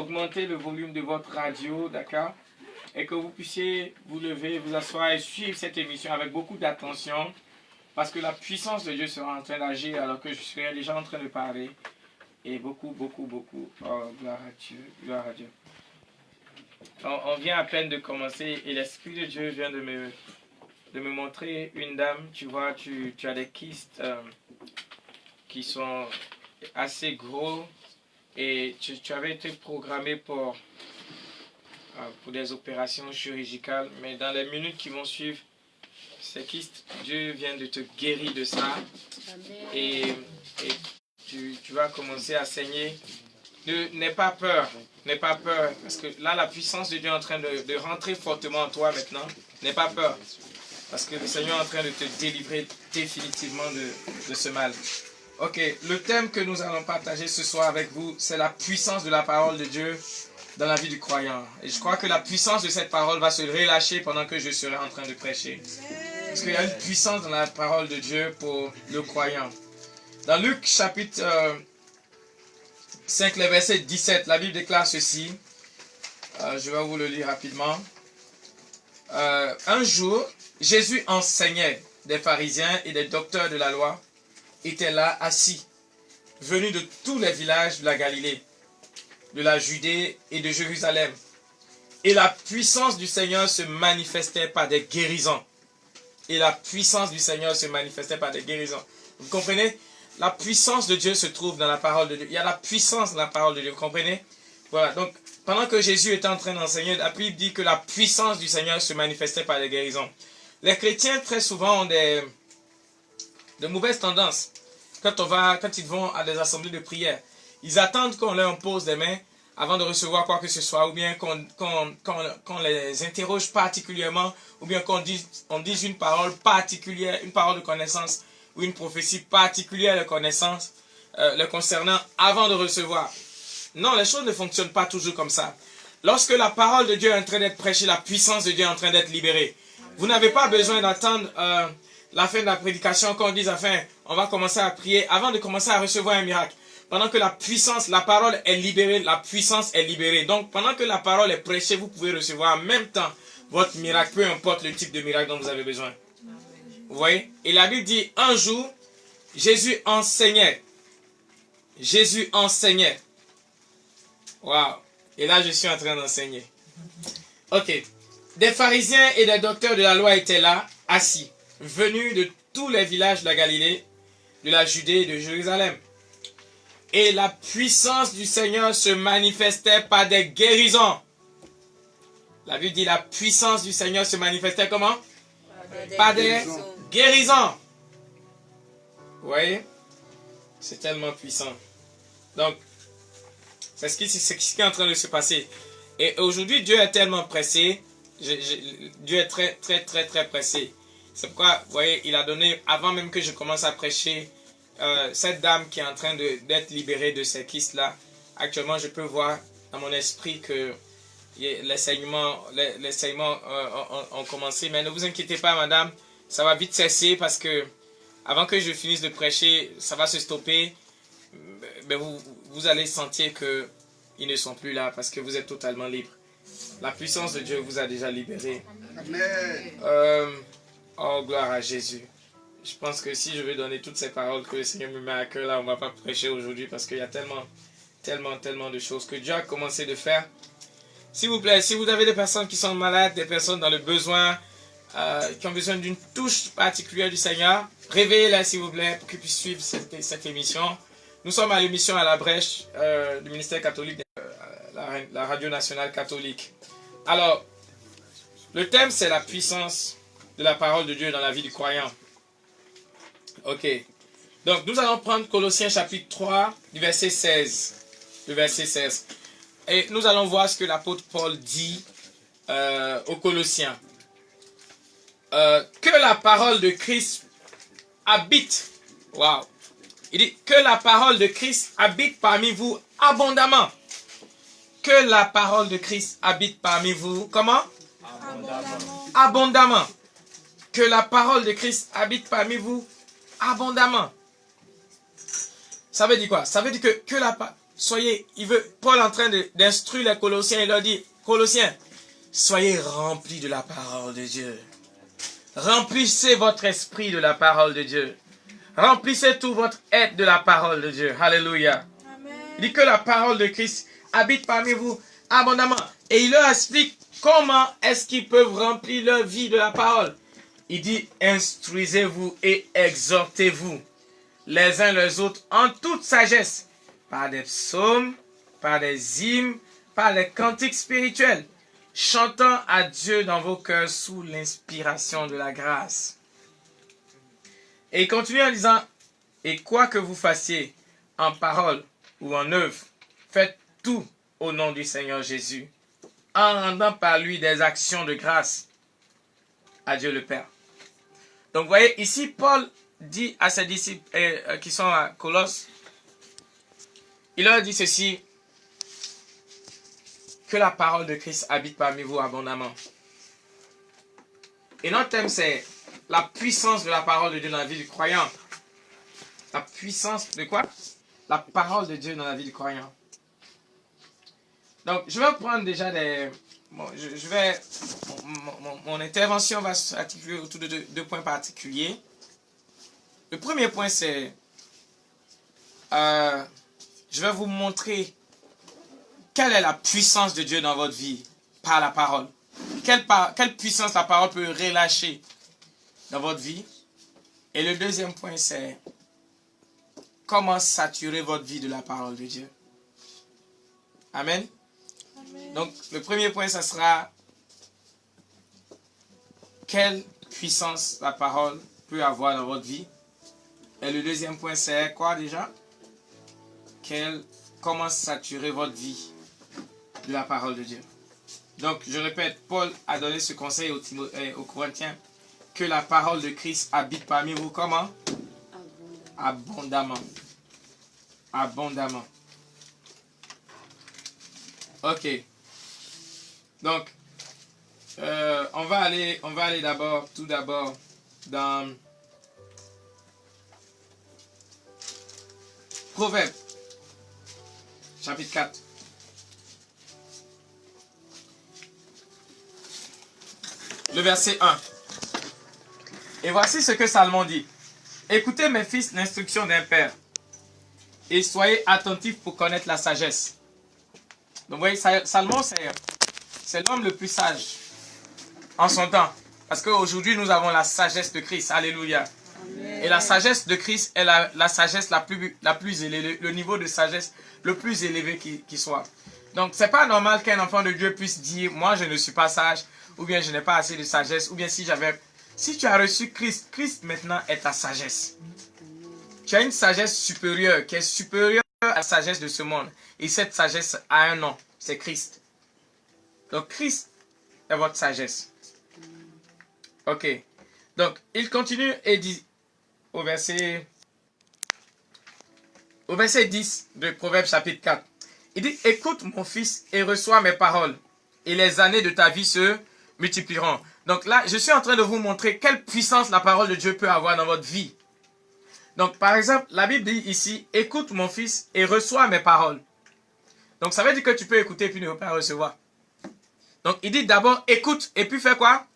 augmenter le volume de votre radio, d'accord? Et que vous puissiez vous lever, vous asseoir et suivre cette émission avec beaucoup d'attention. Parce que la puissance de Dieu sera en train d'agir alors que je serai déjà en train de parler. Et beaucoup. Oh, gloire à Dieu, gloire à Dieu. On vient à peine de commencer et l'Esprit de Dieu vient de me montrer une dame. Tu vois, tu as des kystes qui sont assez gros et tu avais été programmé pour des opérations chirurgicales. Mais dans les minutes qui vont suivre, ces kystes, Dieu vient de te guérir de ça. Et tu vas commencer à saigner. N'aie pas peur, parce que là, la puissance de Dieu est en train de rentrer fortement en toi maintenant. N'aie pas peur, parce que le Seigneur est en train de te délivrer définitivement de ce mal. Ok, le thème que nous allons partager ce soir avec vous, c'est la puissance de la parole de Dieu dans la vie du croyant. Et je crois que la puissance de cette parole va se relâcher pendant que je serai en train de prêcher. Parce qu'il y a une puissance dans la parole de Dieu pour le croyant. Dans Luc chapitre 5, le verset 17, la Bible déclare ceci. Je vais vous le lire rapidement. Un jour, Jésus enseignait. Des pharisiens et des docteurs de la loi étaient là assis, venus de tous les villages de la Galilée, de la Judée et de Jérusalem. Et la puissance du Seigneur se manifestait par des guérisons. Et la puissance du Seigneur se manifestait par des guérisons. Vous comprenez? La puissance de Dieu se trouve dans la parole de Dieu. Il y a la puissance dans la parole de Dieu, vous comprenez? Voilà, donc pendant que Jésus était en train d'enseigner, la Bible dit que la puissance du Seigneur se manifestait par des guérisons. Les chrétiens, très souvent, ont de mauvaises tendances. Quand ils vont à des assemblées de prière, ils attendent qu'on leur impose des mains avant de recevoir quoi que ce soit, ou bien qu'on les interroge particulièrement, ou bien qu'on dise une parole particulière, une parole de connaissance, ou une prophétie particulière de connaissance le concernant avant de recevoir. Non, les choses ne fonctionnent pas toujours comme ça. Lorsque la parole de Dieu est en train d'être prêchée, la puissance de Dieu est en train d'être libérée. Vous n'avez pas besoin d'attendre la fin de la prédication qu'on dise, enfin, on va commencer à prier avant de commencer à recevoir un miracle. Pendant que la puissance, la parole est libérée, la puissance est libérée. Donc, pendant que la parole est prêchée, vous pouvez recevoir en même temps votre miracle, peu importe le type de miracle dont vous avez besoin. Vous voyez? Et la Bible dit, un jour, Jésus enseignait. Jésus enseignait. Waouh! Et là, je suis en train d'enseigner. Ok. Des pharisiens et des docteurs de la loi étaient là, assis, venus de tous les villages de la Galilée, de la Judée et de Jérusalem. Et la puissance du Seigneur se manifestait par des guérisons. La Bible dit, la puissance du Seigneur se manifestait comment? Par des guérisons. Vous voyez? C'est tellement puissant. Donc, c'est ce qui est en train de se passer. Et aujourd'hui, Dieu est tellement pressé. Dieu est très pressé. C'est pourquoi, vous voyez, il a donné, avant même que je commence à prêcher, cette dame qui est en train d'être libérée de ces kystes-là. Actuellement, je peux voir dans mon esprit que les saignements ont commencé. Mais ne vous inquiétez pas, madame, ça va vite cesser parce que avant que je finisse de prêcher, ça va se stopper. Mais vous allez sentir qu'ils ne sont plus là parce que vous êtes totalement libre. La puissance de Dieu vous a déjà libéré. Amen. Oh, gloire à Jésus. Je pense que si je vais donner toutes ces paroles que le Seigneur me met à cœur, là, on ne va pas prêcher aujourd'hui parce qu'il y a tellement de choses que Dieu a commencé de faire. S'il vous plaît, si vous avez des personnes qui sont malades, des personnes dans le besoin, qui ont besoin d'une touche particulière du Seigneur, réveillez-les s'il vous plaît pour qu'ils puissent suivre cette émission. Nous sommes à l'émission à la brèche du ministère catholique, la radio nationale catholique. Alors, le thème c'est la puissance de la parole de Dieu dans la vie du croyant. Ok. Donc, nous allons prendre Colossiens chapitre 3, du verset 16. Le verset 16. Et nous allons voir ce que l'apôtre Paul dit aux Colossiens. Que la parole de Christ habite. Waouh. Il dit que la parole de Christ habite parmi vous abondamment. Que la parole de Christ habite parmi vous. Comment? Abondamment. Abondamment. Que la parole de Christ habite parmi vous abondamment. Ça veut dire quoi? Ça veut dire que Paul est en train d'instruire les Colossiens, il leur dit, Colossiens, soyez remplis de la parole de Dieu. Remplissez votre esprit de la parole de Dieu. Remplissez tout votre être de la parole de Dieu. Alléluia. Il dit que la parole de Christ habite parmi vous abondamment. Et il leur explique comment est-ce qu'ils peuvent remplir leur vie de la parole. Il dit, instruisez-vous et exhortez-vous les uns les autres en toute sagesse, par des psaumes, par des hymnes, par les cantiques spirituels, chantant à Dieu dans vos cœurs sous l'inspiration de la grâce. Et il continue en disant, et quoi que vous fassiez en parole ou en œuvre, faites tout au nom du Seigneur Jésus, en rendant par lui des actions de grâce à Dieu le Père. Donc vous voyez, ici Paul dit à ses disciples qui sont à Colosse, il leur dit ceci, que la parole de Christ habite parmi vous abondamment. Et notre thème c'est la puissance de la parole de Dieu dans la vie du croyant. La puissance de quoi? La parole de Dieu dans la vie du croyant. Donc, je vais prendre déjà des... Bon, mon intervention va s'articuler autour de deux points particuliers. Le premier point, c'est... je vais vous montrer quelle est la puissance de Dieu dans votre vie par la parole. Quelle puissance la parole peut relâcher dans votre vie. Et le deuxième point, c'est comment saturer votre vie de la parole de Dieu. Amen. Amen. Donc, le premier point, ça sera quelle puissance la parole peut avoir dans votre vie. Et le deuxième point, c'est quoi déjà? Comment saturer votre vie de la parole de Dieu. Donc, je répète, Paul a donné ce conseil aux Corinthiens, que la parole de Christ habite parmi vous. Comment? Abondamment. Abondamment. Ok. Donc, on va aller tout d'abord dans Proverbes, chapitre 4. Le verset 1. Et voici ce que Salomon dit. Écoutez mes fils l'instruction d'un père et soyez attentifs pour connaître la sagesse. Donc vous voyez, Salomon c'est l'homme le plus sage en son temps. Parce qu'aujourd'hui nous avons la sagesse de Christ. Alléluia. Amen. Et la sagesse de Christ est la sagesse la plus élevée, le niveau de sagesse le plus élevé qui soit. Donc c'est pas normal qu'un enfant de Dieu puisse dire, moi je ne suis pas sage, ou bien je n'ai pas assez de sagesse, ou bien si tu as reçu Christ, Christ maintenant est ta sagesse. Tu as une sagesse supérieure, qui est supérieure à la sagesse de ce monde. Et cette sagesse a un nom, c'est Christ. Donc Christ est votre sagesse. Ok. Donc il continue et dit au verset 10 de Proverbes chapitre 4. Il dit, écoute mon fils et reçois mes paroles, et les années de ta vie se multiplieront. Donc là, je suis en train de vous montrer quelle puissance la parole de Dieu peut avoir dans votre vie. Donc par exemple, la Bible dit ici, écoute mon fils et reçois mes paroles. Donc ça veut dire que tu peux écouter et puis ne pas recevoir. Donc il dit d'abord écoute et puis fais quoi?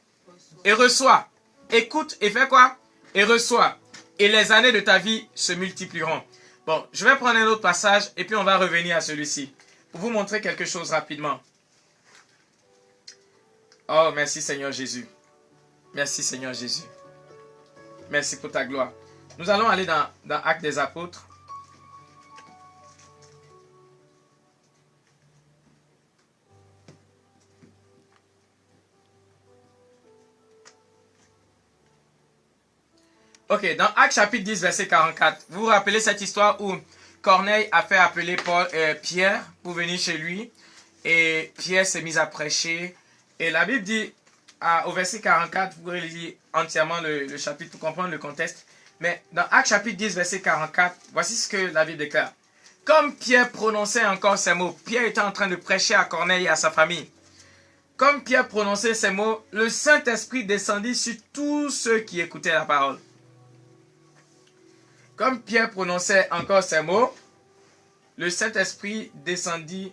Et reçois. Écoute et fais quoi? Et reçois. Et les années de ta vie se multiplieront. Bon, je vais prendre un autre passage et puis on va revenir à celui-ci. Pour vous montrer quelque chose rapidement. Oh, merci Seigneur Jésus. Merci Seigneur Jésus. Merci pour ta gloire. Nous allons aller dans Actes des Apôtres. Ok, dans Actes chapitre 10, verset 44, vous vous rappelez cette histoire où Corneille a fait appeler Pierre pour venir chez lui. Et Pierre s'est mis à prêcher. Et la Bible dit, au verset 44, vous pouvez lire entièrement le chapitre pour comprendre le contexte. Mais dans Actes chapitre 10, verset 44, voici ce que la Bible déclare. Comme Pierre prononçait encore ces mots, Pierre était en train de prêcher à Corneille et à sa famille. Comme Pierre prononçait ces mots, le Saint-Esprit descendit sur tous ceux qui écoutaient la parole. Comme Pierre prononçait encore ces mots, le Saint-Esprit descendit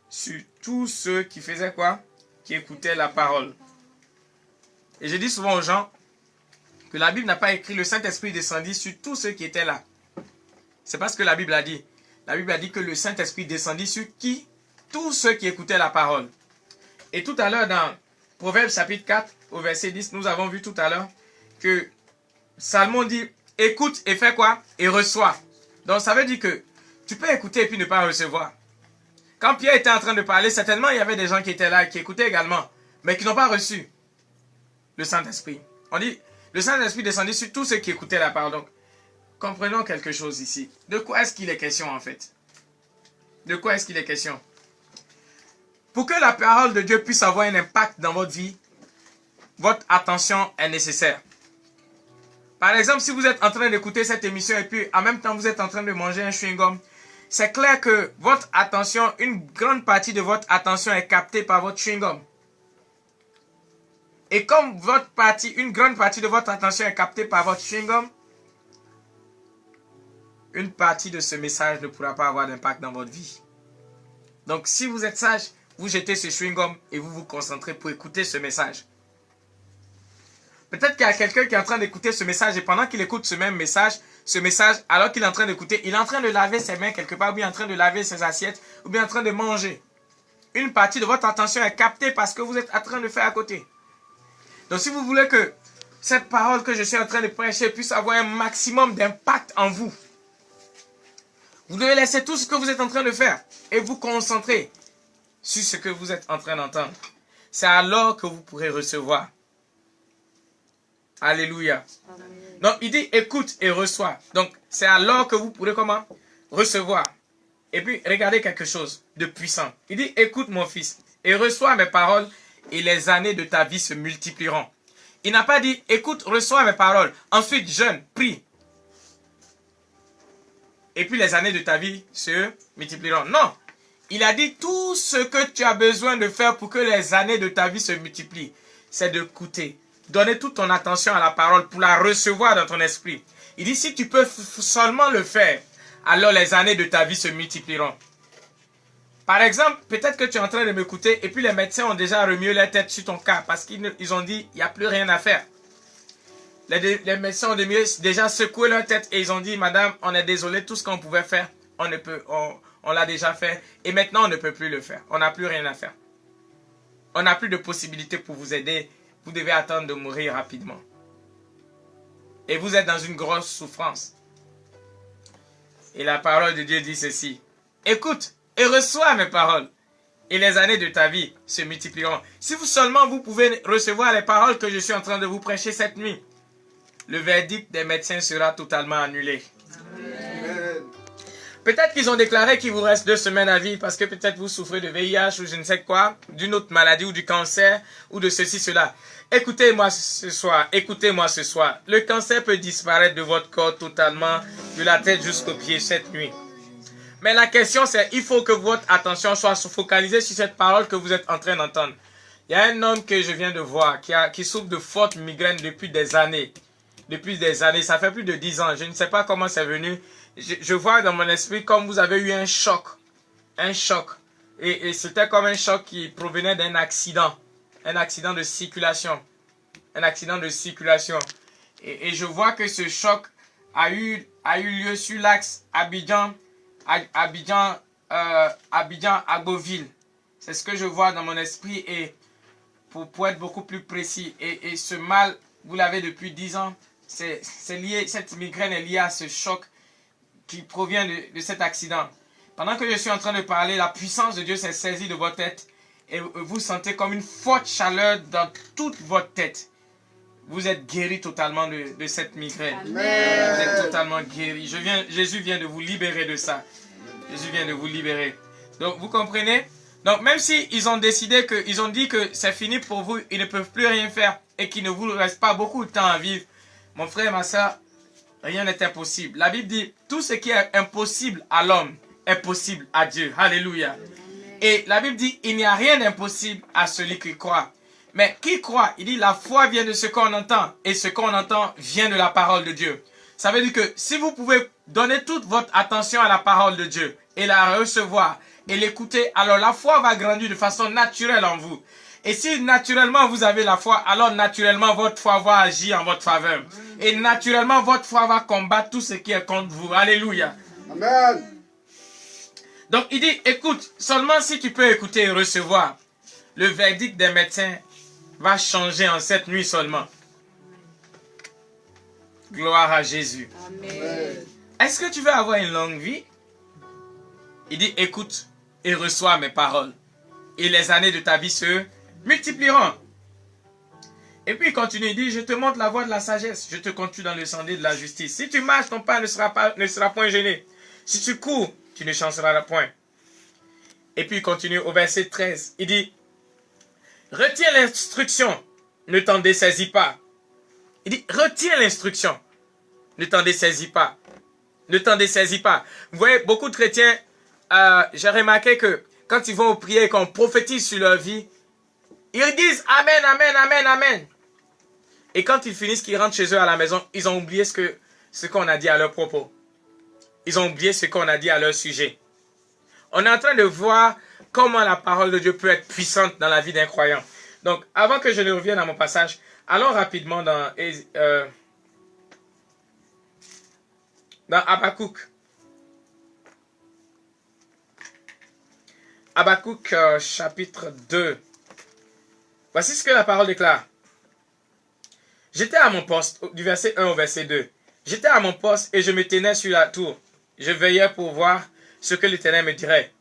sur tous ceux qui faisaient quoi? Qui écoutaient la parole. Et je dis souvent aux gens que la Bible n'a pas écrit le Saint-Esprit descendit sur tous ceux qui étaient là. C'est pas ce que la Bible a dit. La Bible a dit que le Saint-Esprit descendit sur qui? Tous ceux qui écoutaient la parole. Et tout à l'heure dans Proverbes chapitre 4 au verset 10, nous avons vu tout à l'heure que Salomon dit écoute et fais quoi? Et reçois. Donc ça veut dire que tu peux écouter et puis ne pas recevoir. Quand Pierre était en train de parler, certainement il y avait des gens qui étaient là, qui écoutaient également, mais qui n'ont pas reçu le Saint-Esprit. On dit, le Saint-Esprit descendit sur tous ceux qui écoutaient la parole. Donc, comprenons quelque chose ici. De quoi est-ce qu'il est question en fait? De quoi est-ce qu'il est question? Pour que la parole de Dieu puisse avoir un impact dans votre vie, votre attention est nécessaire. Par exemple, si vous êtes en train d'écouter cette émission et puis en même temps vous êtes en train de manger un chewing-gum, c'est clair que votre attention, une grande partie de votre attention est captée par votre chewing-gum. Et comme une grande partie de votre attention est captée par votre chewing-gum, une partie de ce message ne pourra pas avoir d'impact dans votre vie. Donc si vous êtes sage, vous jetez ce chewing-gum et vous vous concentrez pour écouter ce message. Peut-être qu'il y a quelqu'un qui est en train d'écouter ce message et pendant qu'il écoute ce même message, alors qu'il est en train d'écouter, il est en train de laver ses mains quelque part, ou bien en train de laver ses assiettes, ou bien en train de manger. Une partie de votre attention est captée parce que vous êtes en train de faire à côté. Donc si vous voulez que cette parole que je suis en train de prêcher puisse avoir un maximum d'impact en vous, vous devez laisser tout ce que vous êtes en train de faire et vous concentrer sur ce que vous êtes en train d'entendre. C'est alors que vous pourrez recevoir. Alléluia. Donc il dit écoute et reçois. Donc c'est alors que vous pourrez comment? Recevoir. Et puis regardez quelque chose de puissant. Il dit écoute mon fils et reçois mes paroles et les années de ta vie se multiplieront. Il n'a pas dit écoute, reçois mes paroles. Ensuite jeûne, prie. Et puis les années de ta vie se multiplieront. Non. Il a dit tout ce que tu as besoin de faire pour que les années de ta vie se multiplient. C'est d'écouter. Donner toute ton attention à la parole pour la recevoir dans ton esprit. Il dit si tu peux seulement le faire, alors les années de ta vie se multiplieront. Par exemple, peut-être que tu es en train de m'écouter et puis les médecins ont déjà remué leur tête sur ton cas parce qu'ils ont dit il n'y a plus rien à faire. Les médecins ont déjà secoué leur tête et ils ont dit madame, on est désolé, tout ce qu'on pouvait faire, on l'a déjà fait et maintenant on ne peut plus le faire. On n'a plus rien à faire. On n'a plus de possibilité pour vous aider. Vous devez attendre de mourir rapidement. Et vous êtes dans une grosse souffrance. Et la parole de Dieu dit ceci. Écoute et reçois mes paroles. Et les années de ta vie se multiplieront. Si vous seulement vous pouvez recevoir les paroles que je suis en train de vous prêcher cette nuit, le verdict des médecins sera totalement annulé. Amen. Peut-être qu'ils ont déclaré qu'il vous reste 2 semaines à vivre parce que peut-être vous souffrez de VIH ou je ne sais quoi, d'une autre maladie ou du cancer ou de ceci, cela. Écoutez-moi ce soir, écoutez-moi ce soir. Le cancer peut disparaître de votre corps totalement, de la tête jusqu'aux pieds cette nuit. Mais la question c'est, il faut que votre attention soit focalisée sur cette parole que vous êtes en train d'entendre. Il y a un homme que je viens de voir qui souffre de fortes migraines depuis des années. Depuis des années, ça fait plus de 10 ans. Je ne sais pas comment c'est venu. Je vois dans mon esprit comme vous avez eu un choc. Un choc. Et c'était comme un choc qui provenait d'un accident. Un accident de circulation. Un accident de circulation. Et je vois que ce choc a eu lieu sur l'axe Abidjan-Agboville. C'est ce que je vois dans mon esprit. Et pour être beaucoup plus précis. Et ce mal, vous l'avez depuis 10 ans. C'est lié, cette migraine est liée à ce choc qui provient de cet accident. Pendant que je suis en train de parler, la puissance de Dieu s'est saisie de votre tête et vous sentez comme une forte chaleur dans toute votre tête. Vous êtes guéri totalement de cette migraine. Amen. Vous êtes totalement guéri. Jésus vient de vous libérer de ça. Jésus vient de vous libérer. Donc vous comprenez? Donc même si ils ont décidé ils ont dit que c'est fini pour vous, ils ne peuvent plus rien faire et qu'il ne vous reste pas beaucoup de temps à vivre. Mon frère, ma soeur, rien n'est impossible. La Bible dit, tout ce qui est impossible à l'homme est possible à Dieu. Alléluia. Amen. Et la Bible dit, il n'y a rien d'impossible à celui qui croit. Mais qui croit? Il dit, la foi vient de ce qu'on entend. Et ce qu'on entend vient de la parole de Dieu. Ça veut dire que si vous pouvez donner toute votre attention à la parole de Dieu et la recevoir et l'écouter, alors la foi va grandir de façon naturelle en vous. Et si naturellement vous avez la foi, alors naturellement votre foi va agir en votre faveur. Et naturellement votre foi va combattre tout ce qui est contre vous. Alléluia. Amen. Donc il dit, écoute, seulement si tu peux écouter et recevoir, le verdict des médecins va changer en cette nuit seulement. Gloire à Jésus. Amen. Est-ce que tu veux avoir une longue vie? Il dit, écoute et reçois mes paroles. Et les années de ta vie se multiplieront. Et puis il continue, il dit, je te montre la voie de la sagesse. Je te conduis dans le sentier de la justice. Si tu marches, ton pas ne sera point gêné. Si tu cours, tu ne chanceras point. Et puis il continue au verset 13. Il dit, retiens l'instruction, ne t'en dessaisis pas. Il dit, retiens l'instruction, ne t'en dessaisis pas. Ne t'en dessaisis pas. Vous voyez, beaucoup de chrétiens, j'ai remarqué que quand ils vont aux prières et qu'on prophétise sur leur vie, ils disent Amen, Amen, Amen, Amen. Et quand ils finissent, qu'ils rentrent chez eux à la maison, ils ont oublié ce qu'on a dit à leur propos. Ils ont oublié ce qu'on a dit à leur sujet. On est en train de voir comment la parole de Dieu peut être puissante dans la vie d'un croyant. Donc, avant que je ne revienne à mon passage, allons rapidement dans Habakkuk. Habakkuk chapitre 2. Voici ce que la parole déclare. J'étais à mon poste, du verset 1 au verset 2. J'étais à mon poste et je me tenais sur la tour. Je veillais pour voir ce que l'Éternel me dirait.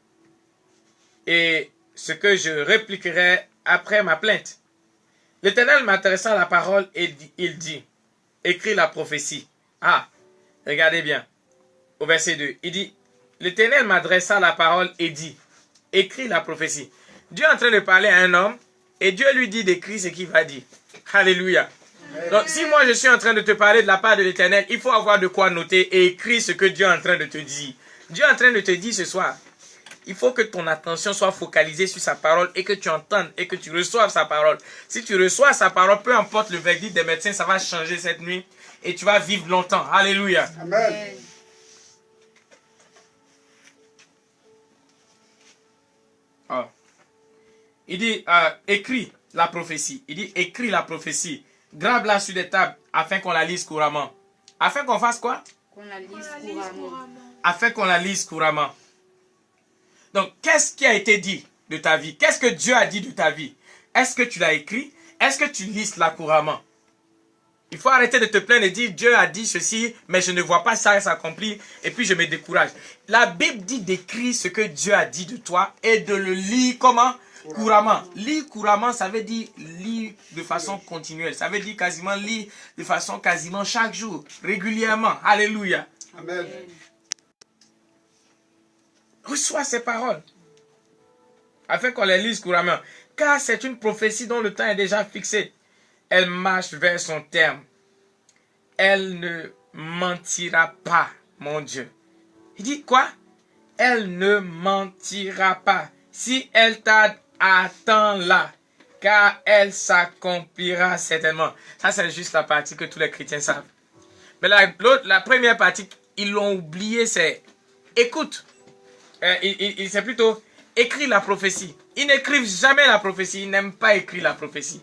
Et ce que je répliquerais après ma plainte. L'Éternel m'intéressa la parole et il dit, écris la prophétie. Ah, regardez bien, au verset 2, il dit, l'Éternel m'adressa la parole et dit, écris la prophétie. Dieu est en train de parler à un homme et Dieu lui dit d'écrire ce qu'il va dire. Alléluia. Donc si moi je suis en train de te parler de la part de l'Éternel, il faut avoir de quoi noter et écrire ce que Dieu est en train de te dire. Dieu est en train de te dire ce soir, il faut que ton attention soit focalisée sur sa parole et que tu entendes et que tu reçoives sa parole. Si tu reçois sa parole, peu importe le verdict des médecins, ça va changer cette nuit et tu vas vivre longtemps. Alléluia. Amen. Oh. Il dit, écris la prophétie. Il dit, écris la prophétie. Grave-la sur des tables afin qu'on la lise couramment. Afin qu'on fasse quoi? Qu'on la lise couramment. Afin qu'on la lise couramment. Donc, qu'est-ce qui a été dit de ta vie? Qu'est-ce que Dieu a dit de ta vie? Est-ce que tu l'as écrit? Est-ce que tu lis là couramment? Il faut arrêter de te plaindre et dire, Dieu a dit ceci, mais je ne vois pas ça s'accomplir, et puis je me décourage. La Bible dit d'écrire ce que Dieu a dit de toi et de le lire comment? Couramment. Lire couramment, ça veut dire lire de façon continuelle. Ça veut dire quasiment lire de façon quasiment chaque jour, régulièrement. Alléluia. Amen. Reçois ces paroles, afin qu'on les lise couramment. Car c'est une prophétie dont le temps est déjà fixé. Elle marche vers son terme. Elle ne mentira pas, mon Dieu. Il dit quoi? Elle ne mentira pas. Si elle tarde, attends-la, car elle s'accomplira certainement. Ça, c'est juste la partie que tous les chrétiens savent. Mais la première partie, ils l'ont oublié, c'est écoute. C'est plutôt écrit la prophétie. Ils n'écrivent jamais la prophétie. Ils n'aiment pas écrire la prophétie.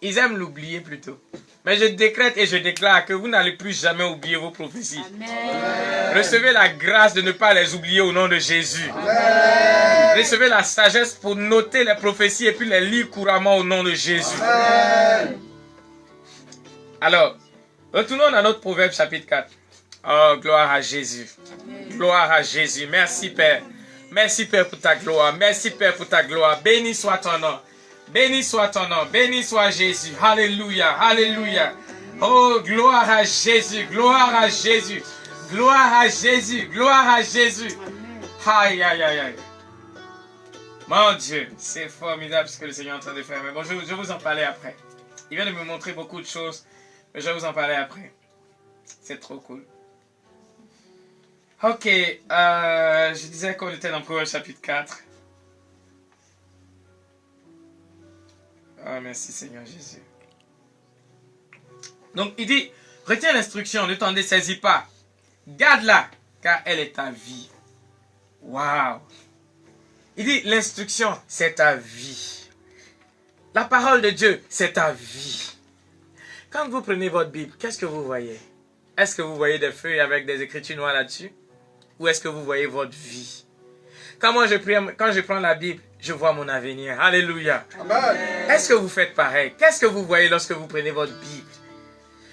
Ils aiment l'oublier plutôt. Mais je décrète et je déclare que vous n'allez plus jamais oublier vos prophéties. Amen. Recevez la grâce de ne pas les oublier au nom de Jésus. Amen. Recevez la sagesse pour noter les prophéties et puis les lire couramment au nom de Jésus. Amen. Alors, retournons dans notre Proverbe chapitre 4. Oh, gloire à Jésus. Gloire à Jésus. Merci Père. Merci Père pour ta gloire. Merci Père pour ta gloire. Béni soit ton nom. Béni soit ton nom. Béni soit Jésus. Alléluia. Alléluia. Oh, gloire à Jésus. Gloire à Jésus. Gloire à Jésus. Gloire à Jésus. Aïe, aïe, aïe, aïe. Mon Dieu, c'est formidable ce que le Seigneur est en train de faire. Mais bon, je vais vous en parler après. Il vient de me montrer beaucoup de choses, mais je vais vous en parler après. C'est trop cool. Ok, je disais qu'on était dans Proverbe chapitre 4. Ah, merci Seigneur Jésus. Donc il dit, retiens l'instruction, ne t'en dessaisis pas. Garde-la, car elle est ta vie. Waouh! Il dit, l'instruction, c'est ta vie. La parole de Dieu, c'est ta vie. Quand vous prenez votre Bible, qu'est-ce que vous voyez? Est-ce que vous voyez des feuilles avec des écritures noires là-dessus? Ou est-ce que vous voyez votre vie? Quand je prends la Bible, je vois mon avenir. Alléluia. Amen. Est-ce que vous faites pareil? Qu'est-ce que vous voyez lorsque vous prenez votre Bible?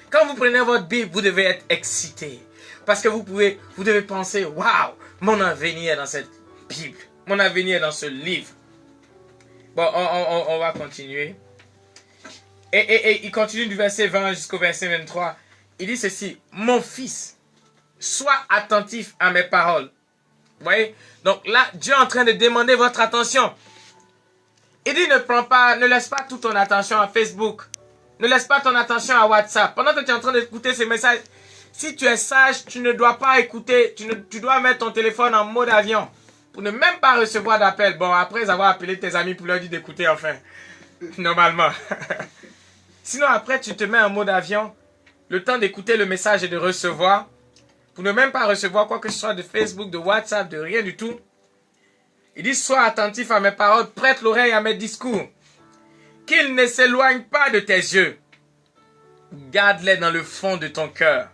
Quand vous prenez votre Bible, vous devez être excité. Parce que vous devez penser, waouh, mon avenir est dans cette Bible. Mon avenir est dans ce livre. Bon, on va continuer. Et il continue du verset 20 jusqu'au verset 23. Il dit ceci, mon fils, sois attentif à mes paroles. Vous voyez? Donc là, Dieu est en train de demander votre attention. Il dit, ne laisse pas toute ton attention à Facebook. Ne laisse pas ton attention à WhatsApp. Pendant que tu es en train d'écouter ces messages, si tu es sage, tu ne dois pas écouter. Tu dois mettre ton téléphone en mode avion. Pour ne même pas recevoir d'appel. Bon, après avoir appelé tes amis pour leur dire d'écouter enfin. Normalement. Sinon, après, tu te mets en mode avion. Le temps d'écouter le message et de recevoir. Pour ne même pas recevoir quoi que ce soit de Facebook, de WhatsApp, de rien du tout. Il dit, sois attentif à mes paroles, prête l'oreille à mes discours. Qu'ils ne s'éloignent pas de tes yeux. Garde-les dans le fond de ton cœur.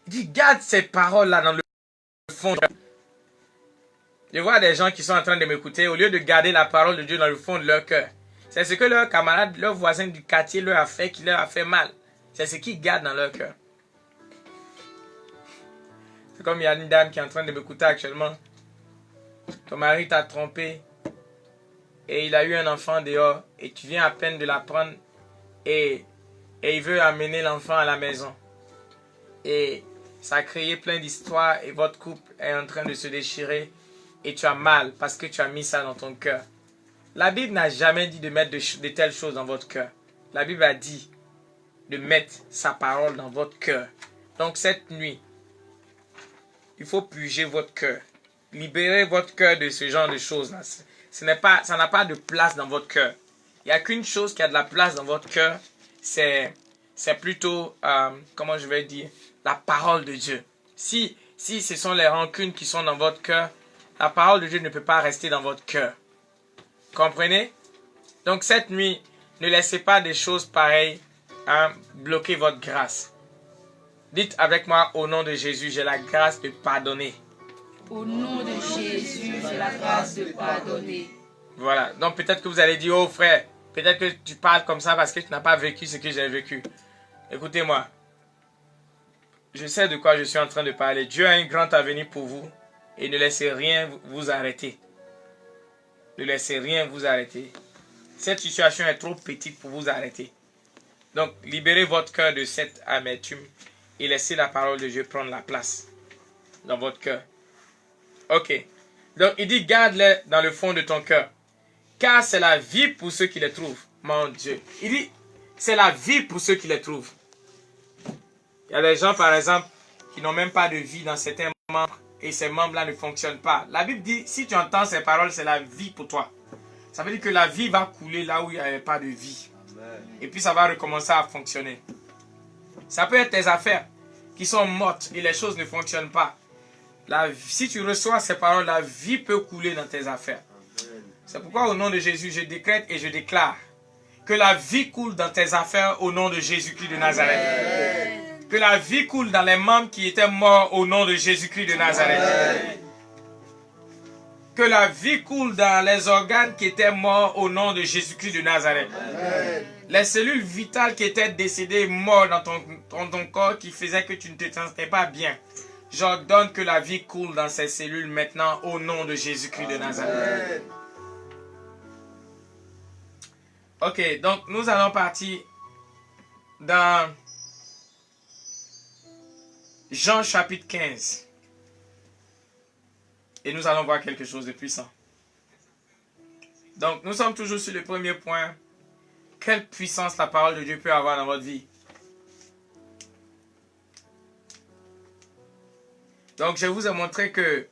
Il dit, garde ces paroles-là dans le fond de ton cœur. Je vois des gens qui sont en train de m'écouter, au lieu de garder la parole de Dieu dans le fond de leur cœur. C'est ce que leur camarade, leur voisin du quartier leur a fait, qui leur a fait mal. C'est ce qu'ils gardent dans leur cœur. C'est comme il y a une dame qui est en train de m'écouter actuellement. Ton mari t'a trompé et il a eu un enfant dehors et tu viens à peine de l'apprendre et il veut amener l'enfant à la maison. Et ça a créé plein d'histoires et votre couple est en train de se déchirer et tu as mal parce que tu as mis ça dans ton cœur. La Bible n'a jamais dit de mettre de telles choses dans votre cœur. La Bible a dit de mettre sa parole dans votre cœur. Donc cette nuit, il faut purger votre cœur. Libérez votre cœur de ce genre de choses-là. Ça n'a pas de place dans votre cœur. Il n'y a qu'une chose qui a de la place dans votre cœur. C'est plutôt, comment je vais dire, la parole de Dieu. Si ce sont les rancunes qui sont dans votre cœur, la parole de Dieu ne peut pas rester dans votre cœur. Comprenez? Donc cette nuit, ne laissez pas des choses pareilles bloquer votre grâce. Dites avec moi, au nom de Jésus, j'ai la grâce de pardonner. Au nom de Jésus, j'ai la grâce de pardonner. Voilà. Donc peut-être que vous allez dire, oh frère, peut-être que tu parles comme ça parce que tu n'as pas vécu ce que j'ai vécu. Écoutez-moi. Je sais de quoi je suis en train de parler. Dieu a un grand avenir pour vous et ne laissez rien vous arrêter. Ne laissez rien vous arrêter. Cette situation est trop petite pour vous arrêter. Donc, libérez votre cœur de cette amertume et laissez la parole de Dieu prendre la place dans votre cœur. Ok. Donc, il dit, garde-les dans le fond de ton cœur. Car c'est la vie pour ceux qui les trouvent. Mon Dieu. Il dit, c'est la vie pour ceux qui les trouvent. Il y a des gens, par exemple, qui n'ont même pas de vie dans certains membres et ces membres-là ne fonctionnent pas. La Bible dit, si tu entends ces paroles, c'est la vie pour toi. Ça veut dire que la vie va couler là où il n'y avait pas de vie. Amen. Et puis ça va recommencer à fonctionner. Ça peut être tes affaires qui sont mortes et les choses ne fonctionnent pas. Si tu reçois ces paroles, la vie peut couler dans tes affaires. C'est pourquoi au nom de Jésus, je décrète et je déclare que la vie coule dans tes affaires au nom de Jésus-Christ de Nazareth. Amen. Que la vie coule dans les membres qui étaient morts au nom de Jésus-Christ de Nazareth. Amen. Que la vie coule dans les organes qui étaient morts au nom de Jésus-Christ de Nazareth. Amen. Les cellules vitales qui étaient décédées, mortes dans ton corps, qui faisaient que tu ne te sentais pas bien. J'ordonne que la vie coule dans ces cellules maintenant au nom de Jésus-Christ de Nazareth. Amen. Ok, donc nous allons partir dans Jean chapitre 15. Et nous allons voir quelque chose de puissant. Donc, nous sommes toujours sur le premier point. Quelle puissance la parole de Dieu peut avoir dans votre vie? Donc, je vous ai montré que,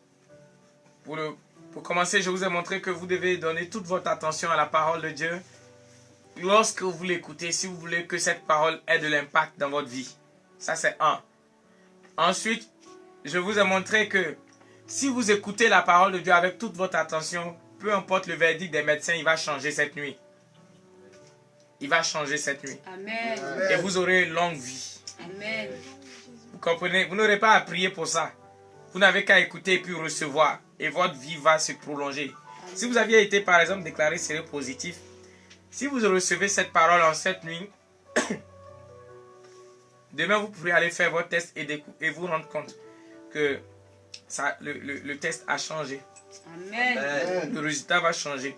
pour commencer, je vous ai montré que vous devez donner toute votre attention à la parole de Dieu. Lorsque vous l'écoutez, si vous voulez que cette parole ait de l'impact dans votre vie. Ça, c'est un. Ensuite, je vous ai montré que Si vous écoutez la parole de Dieu avec toute votre attention, peu importe le verdict des médecins, il va changer cette nuit. Il va changer cette nuit. Amen. Et vous aurez une longue vie. Amen. Vous comprenez? Vous n'aurez pas à prier pour ça. Vous n'avez qu'à écouter et puis recevoir. Et votre vie va se prolonger. Si vous aviez été par exemple déclaré séropositif, si vous recevez cette parole en cette nuit, demain vous pourrez aller faire votre test et vous rendre compte que ça, le test a changé. Amen. Le résultat va changer.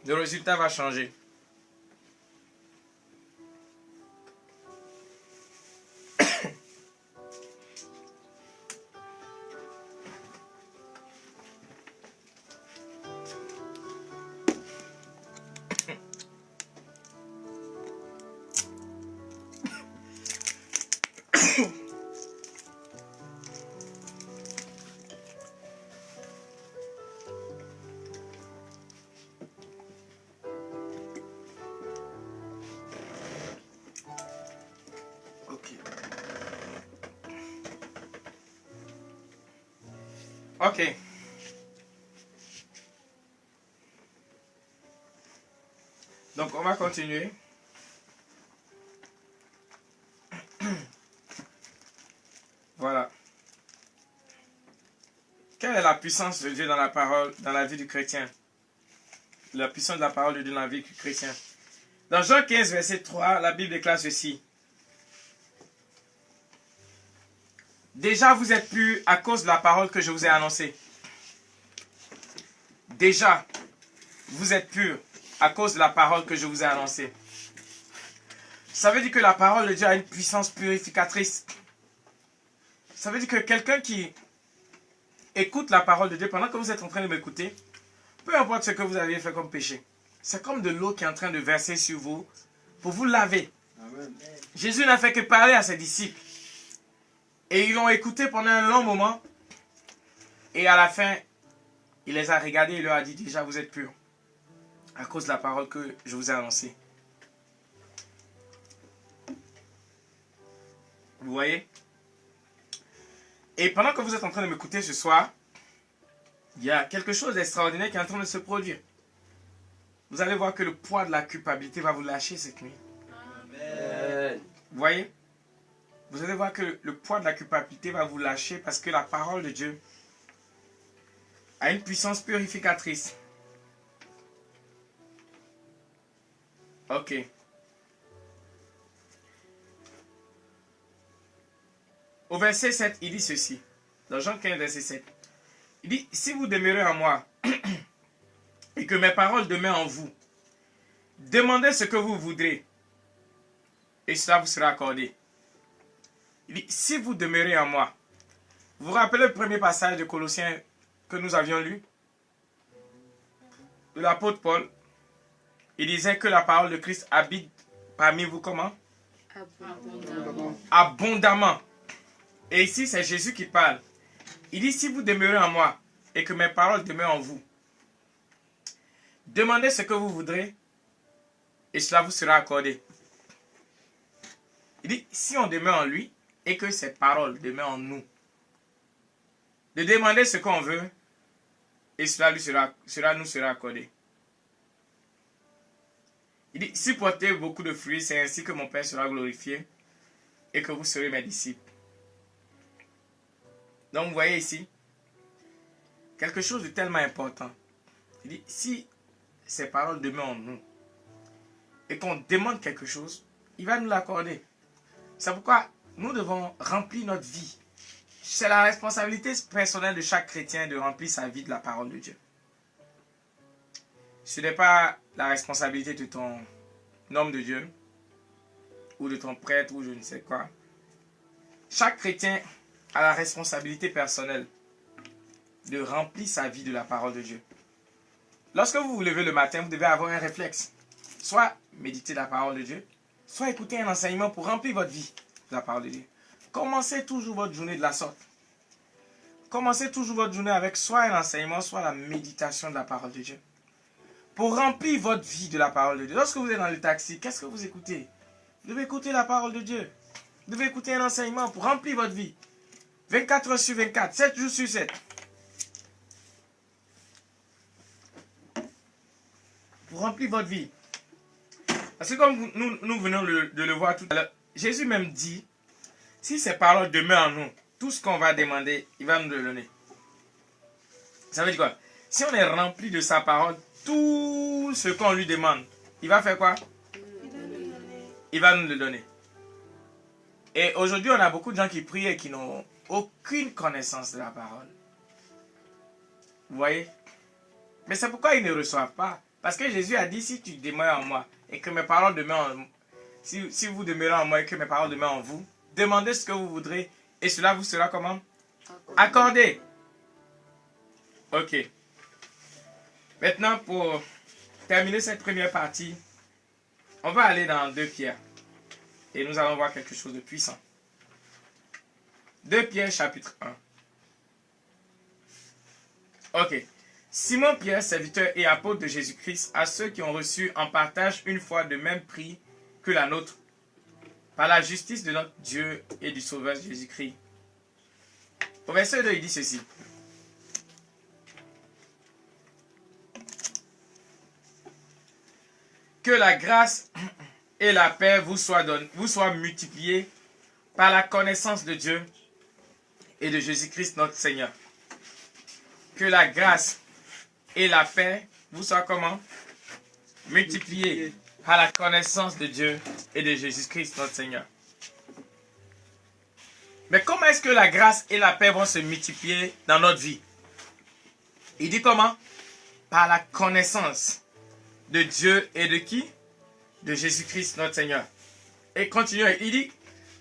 Le résultat va changer. Ok. Donc, on va continuer. Voilà. Quelle est la puissance de Dieu dans la parole, dans la vie du chrétien? La puissance de la parole de Dieu dans la vie du chrétien. Dans Jean 15, verset 3, la Bible déclare ceci. Déjà, vous êtes purs à cause de la parole que je vous ai annoncée. Déjà, vous êtes purs à cause de la parole que je vous ai annoncée. Ça veut dire que la parole de Dieu a une puissance purificatrice. Ça veut dire que quelqu'un qui écoute la parole de Dieu pendant que vous êtes en train de m'écouter, peu importe ce que vous avez fait comme péché, c'est comme de l'eau qui est en train de verser sur vous pour vous laver. Amen. Jésus n'a fait que parler à ses disciples. Et ils l'ont écouté pendant un long moment. Et à la fin, il les a regardés et il leur a dit, déjà vous êtes purs. À cause de la parole que je vous ai annoncée. Vous voyez? Et pendant que vous êtes en train de m'écouter ce soir, il y a quelque chose d'extraordinaire qui est en train de se produire. Vous allez voir que le poids de la culpabilité va vous lâcher cette nuit. Amen. Vous voyez? Vous allez voir que le poids de la culpabilité va vous lâcher parce que la parole de Dieu a une puissance purificatrice. Ok. Au verset 7, il dit ceci. Dans Jean 15, verset 7. Il dit, si vous demeurez en moi et que mes paroles demeurent en vous, demandez ce que vous voudrez et cela vous sera accordé. Il dit, si vous demeurez en moi. Vous vous rappelez le premier passage de Colossiens que nous avions lu? De l'apôtre Paul. Il disait que la parole de Christ habite parmi vous comment? Abondamment. Abondamment. Et ici, c'est Jésus qui parle. Il dit, si vous demeurez en moi et que mes paroles demeurent en vous, demandez ce que vous voudrez et cela vous sera accordé. Il dit, si on demeure en lui et que ses paroles demeurent en nous, de demander ce qu'on veut et cela nous sera accordé. Il dit, si portez beaucoup de fruits, c'est ainsi que mon Père sera glorifié et que vous serez mes disciples. Donc vous voyez ici, quelque chose de tellement important. Il dit, si ces paroles demeurent en nous et qu'on demande quelque chose, il va nous l'accorder. C'est pourquoi nous devons remplir notre vie. C'est la responsabilité personnelle de chaque chrétien de remplir sa vie de la parole de Dieu. Ce n'est pas la responsabilité de ton homme de Dieu ou de ton prêtre ou je ne sais quoi. Chaque chrétien a la responsabilité personnelle de remplir sa vie de la parole de Dieu. Lorsque vous vous levez le matin, vous devez avoir un réflexe. Soit méditer la parole de Dieu, soit écouter un enseignement pour remplir votre vie de la parole de Dieu. Commencez toujours votre journée de la sorte. Commencez toujours votre journée avec soit un enseignement, soit la méditation de la parole de Dieu. Pour remplir votre vie de la parole de Dieu. Lorsque vous êtes dans le taxi, qu'est-ce que vous écoutez? Vous devez écouter la parole de Dieu. Vous devez écouter un enseignement pour remplir votre vie. 24 heures sur 24, 7 jours sur 7. Pour remplir votre vie. Parce que comme nous venons de le voir tout à l'heure, Jésus même dit, si ces paroles demeurent en nous, tout ce qu'on va demander, il va nous le donner. Ça veut dire quoi? Si on est rempli de sa parole, tout ce qu'on lui demande, il va faire quoi? Il va nous le donner. Et aujourd'hui, on a beaucoup de gens qui prient et qui n'ont aucune connaissance de la parole. Vous voyez? Mais c'est pourquoi ils ne reçoivent pas. Parce que Jésus a dit, si tu demeures en moi et que mes paroles demeurent en moi, si vous demeurez en moi et que mes paroles demeurent en vous, demandez ce que vous voudrez et cela vous sera comment? Accordé. Ok. Maintenant, pour terminer cette première partie, on va aller dans 2 Pierre. Et nous allons voir quelque chose de puissant. 2 Pierre chapitre 1. Ok. Simon Pierre, serviteur et apôtre de Jésus-Christ, à ceux qui ont reçu en partage une foi de même prix que la nôtre, par la justice de notre Dieu et du Sauveur Jésus-Christ. Au verset 2, il dit ceci. Que la grâce et la paix vous soient multipliées par la connaissance de Dieu et de Jésus-Christ notre Seigneur. Que la grâce et la paix vous soient comment? Multipliées par la connaissance de Dieu et de Jésus-Christ notre Seigneur. Mais comment est-ce que la grâce et la paix vont se multiplier dans notre vie? Il dit comment? Par la connaissance de Dieu et de qui? De Jésus-Christ notre Seigneur. Et continuez, il dit,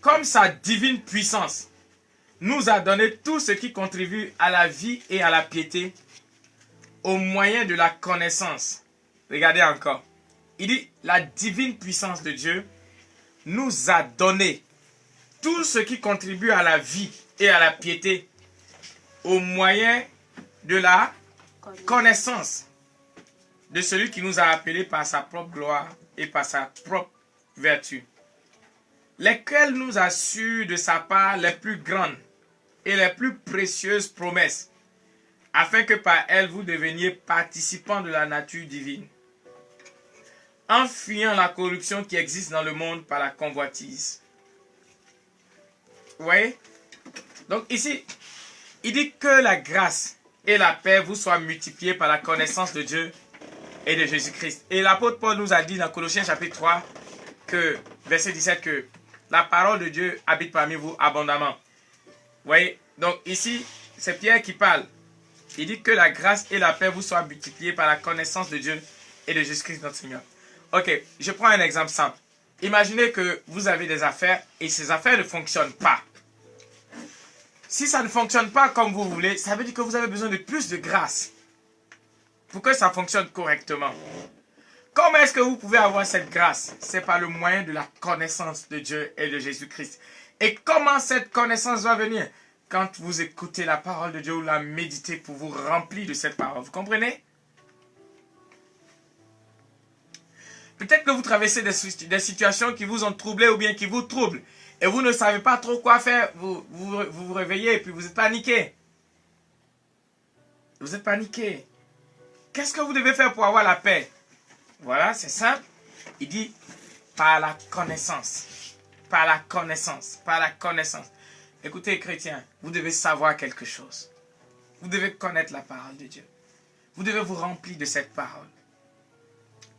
comme sa divine puissance nous a donné tout ce qui contribue à la vie et à la piété au moyen de la connaissance. Regardez encore. Il dit, la divine puissance de Dieu nous a donné tout ce qui contribue à la vie et à la piété au moyen de la connaissance de celui qui nous a appelés par sa propre gloire et par sa propre vertu, lesquels nous assurent de sa part les plus grandes et les plus précieuses promesses, afin que par elles vous deveniez participants de la nature divine, en fuyant la corruption qui existe dans le monde par la convoitise. Vous voyez? Donc ici, il dit que la grâce et la paix vous soient multipliées par la connaissance de Dieu et de Jésus-Christ. Et l'apôtre Paul nous a dit dans Colossiens chapitre 3, verset 17, que la parole de Dieu habite parmi vous abondamment. Vous voyez? Donc ici, c'est Pierre qui parle. Il dit que la grâce et la paix vous soient multipliées par la connaissance de Dieu et de Jésus-Christ notre Seigneur. Ok, je prends un exemple simple. Imaginez que vous avez des affaires et ces affaires ne fonctionnent pas. Si ça ne fonctionne pas comme vous voulez, ça veut dire que vous avez besoin de plus de grâce pour que ça fonctionne correctement. Comment est-ce que vous pouvez avoir cette grâce? C'est par le moyen de la connaissance de Dieu et de Jésus-Christ. Et comment cette connaissance va venir? Quand vous écoutez la parole de Dieu ou la méditez pour vous remplir de cette parole. Vous comprenez? Peut-être que vous traversez des situations qui vous ont troublé ou bien qui vous troublent. Et vous ne savez pas trop quoi faire. Vous réveillez et puis vous êtes paniqué. Vous êtes paniqué. Qu'est-ce que vous devez faire pour avoir la paix? Voilà, c'est simple. Il dit par la connaissance. Par la connaissance. Par la connaissance. Écoutez, chrétiens, vous devez savoir quelque chose. Vous devez connaître la parole de Dieu. Vous devez vous remplir de cette parole.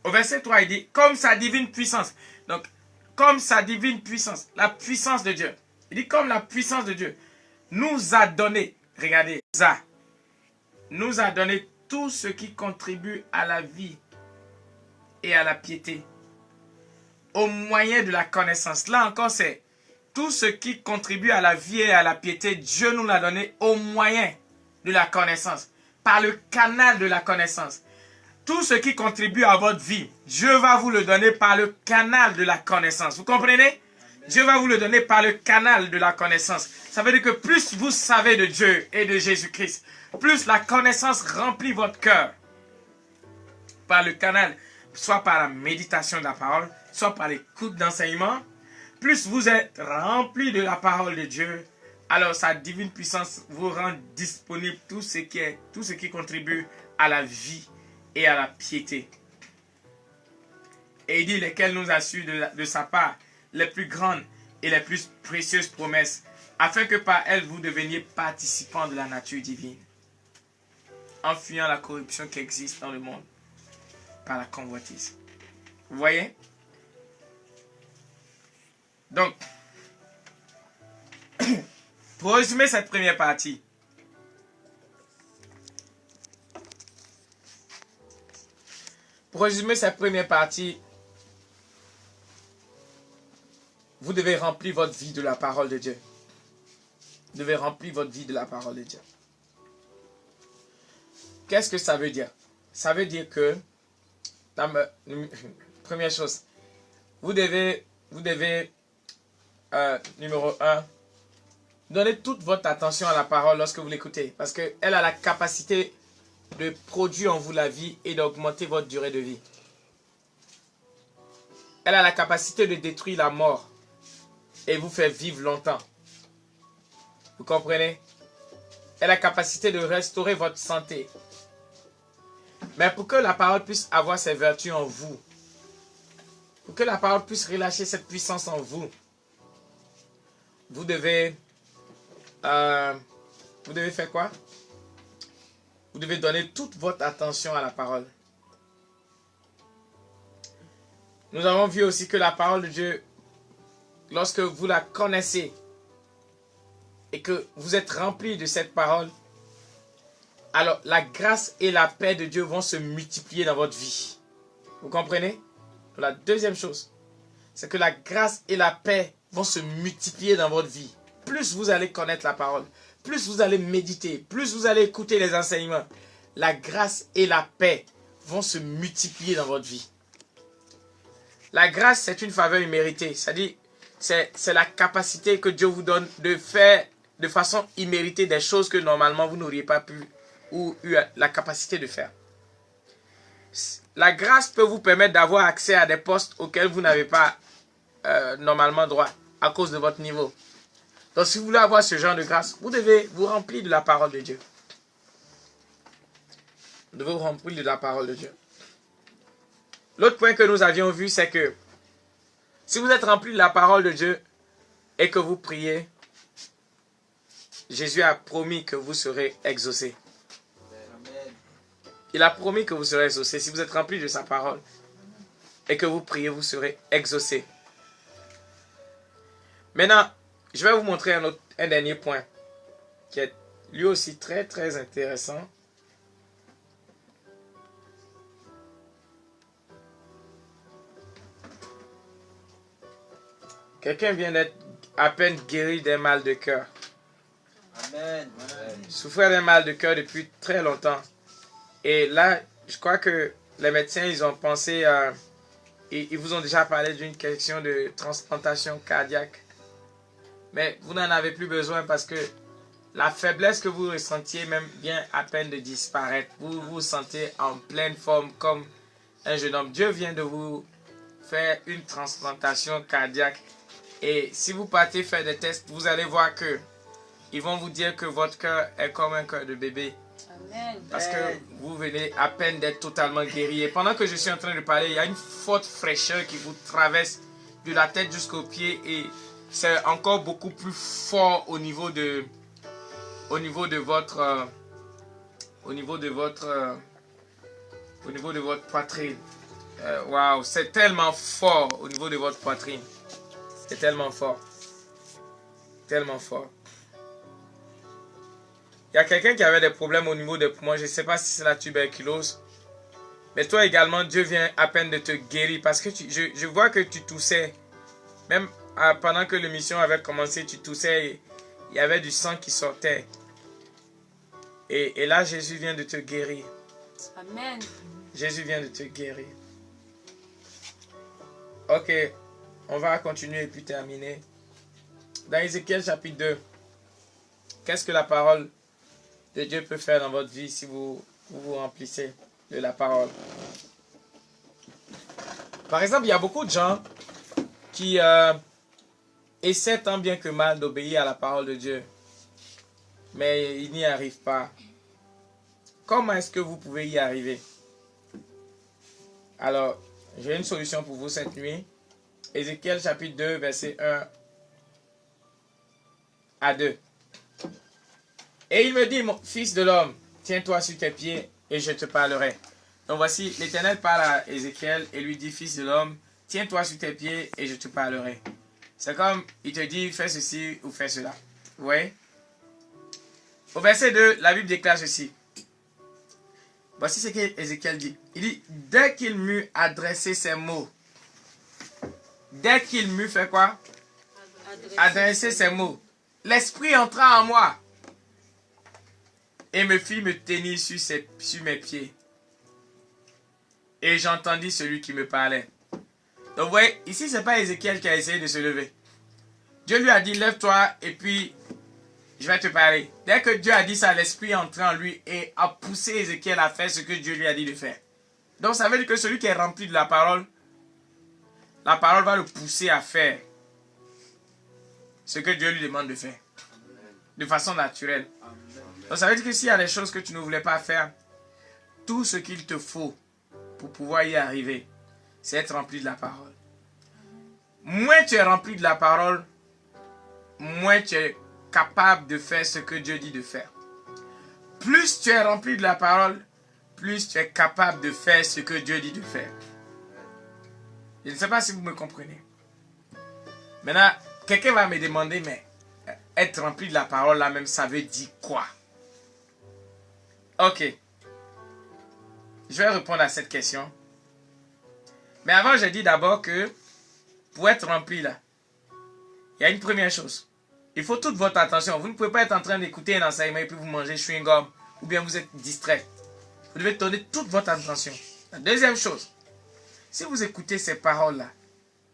Au verset 3, il dit, comme sa divine puissance. Donc, comme sa divine puissance, la puissance de Dieu. Il dit, comme la puissance de Dieu nous a donné, regardez, nous a donné tout ce qui contribue à la vie et à la piété, au moyen de la connaissance. Là encore, c'est tout ce qui contribue à la vie et à la piété, Dieu nous l'a donné au moyen de la connaissance, par le canal de la connaissance. Tout ce qui contribue à votre vie, Dieu va vous le donner par le canal de la connaissance. Vous comprenez? Amen. Dieu va vous le donner par le canal de la connaissance. Ça veut dire que plus vous savez de Dieu et de Jésus-Christ, plus la connaissance remplit votre cœur. Par le canal, soit par la méditation de la parole, soit par l'écoute d'enseignement, plus vous êtes rempli de la parole de Dieu, alors sa divine puissance vous rend disponible tout ce qui contribue à la vie et à la piété. Et il dit lesquels nous assurent de sa part les plus grandes et les plus précieuses promesses, afin que par elles vous deveniez participants de la nature divine, en fuyant la corruption qui existe dans le monde par la convoitise. Vous voyez? Donc, pour résumer cette première partie, vous devez remplir votre vie de la parole de Dieu. Vous devez remplir votre vie de la parole de Dieu. Qu'est-ce que ça veut dire? Ça veut dire que, première chose, vous devez numéro 1, donner toute votre attention à la parole lorsque vous l'écoutez. Parce qu'elle a la capacité de produire en vous la vie et d'augmenter votre durée de vie. Elle a la capacité de détruire la mort et vous faire vivre longtemps. Vous comprenez? Elle a la capacité de restaurer votre santé. Mais pour que la parole puisse avoir ses vertus en vous, pour que la parole puisse relâcher cette puissance en vous, vous devez faire quoi? Vous devez donner toute votre attention à la parole. Nous avons vu aussi que la parole de Dieu, lorsque vous la connaissez et que vous êtes rempli de cette parole, alors la grâce et la paix de Dieu vont se multiplier dans votre vie. Vous comprenez? La deuxième chose, c'est que la grâce et la paix vont se multiplier dans votre vie. Plus vous allez connaître la parole, plus vous allez méditer, plus vous allez écouter les enseignements, la grâce et la paix vont se multiplier dans votre vie. La grâce, c'est une faveur imméritée. C'est-à-dire, c'est la capacité que Dieu vous donne de faire de façon imméritée des choses que normalement vous n'auriez pas pu ou eu la capacité de faire. La grâce peut vous permettre d'avoir accès à des postes auxquels vous n'avez pas normalement droit à cause de votre niveau. Donc si vous voulez avoir ce genre de grâce, vous devez vous remplir de la parole de Dieu. Vous devez vous remplir de la parole de Dieu. L'autre point que nous avions vu, c'est que si vous êtes rempli de la parole de Dieu et que vous priez, Jésus a promis que vous serez exaucés. Il a promis que vous serez exaucés. Si vous êtes rempli de sa parole et que vous priez, vous serez exaucés. Maintenant, je vais vous montrer un dernier point qui est lui aussi très très intéressant. Quelqu'un vient d'être à peine guéri d'un mal de cœur. Amen. Il souffrait d'un mal de cœur depuis très longtemps. Et là, je crois que les médecins, ils ont pensé, ils vous ont déjà parlé d'une question de transplantation cardiaque. Mais vous n'en avez plus besoin parce que la faiblesse que vous ressentiez même vient à peine de disparaître. Vous vous sentez en pleine forme comme un jeune homme. Dieu vient de vous faire une transplantation cardiaque. Et si vous partez faire des tests, vous allez voir que ils vont vous dire que votre cœur est comme un cœur de bébé. Amen. Parce que vous venez à peine d'être totalement guéri. Et pendant que je suis en train de parler, il y a une forte fraîcheur qui vous traverse de la tête jusqu'aux pieds. Et c'est encore beaucoup plus fort au niveau de votre poitrine. Waouh, c'est tellement fort au niveau de votre poitrine. C'est tellement fort. Tellement fort. Il y a quelqu'un qui avait des problèmes au niveau des poumons. Je ne sais pas si c'est la tuberculose. Mais toi également, Dieu vient à peine de te guérir. Parce que je vois que tu toussais. Même pendant que l'émission avait commencé, tu toussais. Et il y avait du sang qui sortait. Et là, Jésus vient de te guérir. Amen. Jésus vient de te guérir. Ok. On va continuer et puis terminer. Dans Ézéchiel chapitre 2. Qu'est-ce que la parole de Dieu peut faire dans votre vie si vous vous remplissez de la parole? Par exemple, il y a beaucoup de gens qui essaie tant bien que mal d'obéir à la parole de Dieu, mais il n'y arrive pas. Comment est-ce que vous pouvez y arriver? Alors, j'ai une solution pour vous cette nuit. Ézéchiel chapitre 2, verset 1 à 2. Et il me dit, mon fils de l'homme, tiens-toi sur tes pieds et je te parlerai. Donc voici, l'Éternel parle à Ézéchiel et lui dit, fils de l'homme, tiens-toi sur tes pieds et je te parlerai. C'est comme, il te dit, fais ceci ou fais cela. Vous voyez? Au verset 2, la Bible déclare ceci. Voici ce qu'Ézéchiel dit. Il dit, dès qu'il m'eut adressé ces mots, dès qu'il m'eut fait quoi? Adressé ces mots, l'Esprit entra en moi et me fit me tenir sur mes pieds. Et j'entendis celui qui me parlait. Donc vous voyez, ici ce n'est pas Ézéchiel qui a essayé de se lever. Dieu lui a dit, lève-toi et puis je vais te parler. Dès que Dieu a dit ça, l'Esprit est entré en lui et a poussé Ézéchiel à faire ce que Dieu lui a dit de faire. Donc ça veut dire que celui qui est rempli de la parole va le pousser à faire ce que Dieu lui demande de faire. De façon naturelle. Donc ça veut dire que s'il y a des choses que tu ne voulais pas faire, tout ce qu'il te faut pour pouvoir y arriver, c'est être rempli de la parole. Moins tu es rempli de la parole, moins tu es capable de faire ce que Dieu dit de faire. Plus tu es rempli de la parole, plus tu es capable de faire ce que Dieu dit de faire. Je ne sais pas si vous me comprenez. Maintenant, quelqu'un va me demander, mais être rempli de la parole là même, ça veut dire quoi? Ok. Je vais répondre à cette question. Mais avant, j'ai dit d'abord que pour être rempli là, il y a une première chose. Il faut toute votre attention. Vous ne pouvez pas être en train d'écouter un enseignement et puis vous mangez chewing-gum ou bien vous êtes distrait. Vous devez donner toute votre attention. La deuxième chose, si vous écoutez ces paroles-là,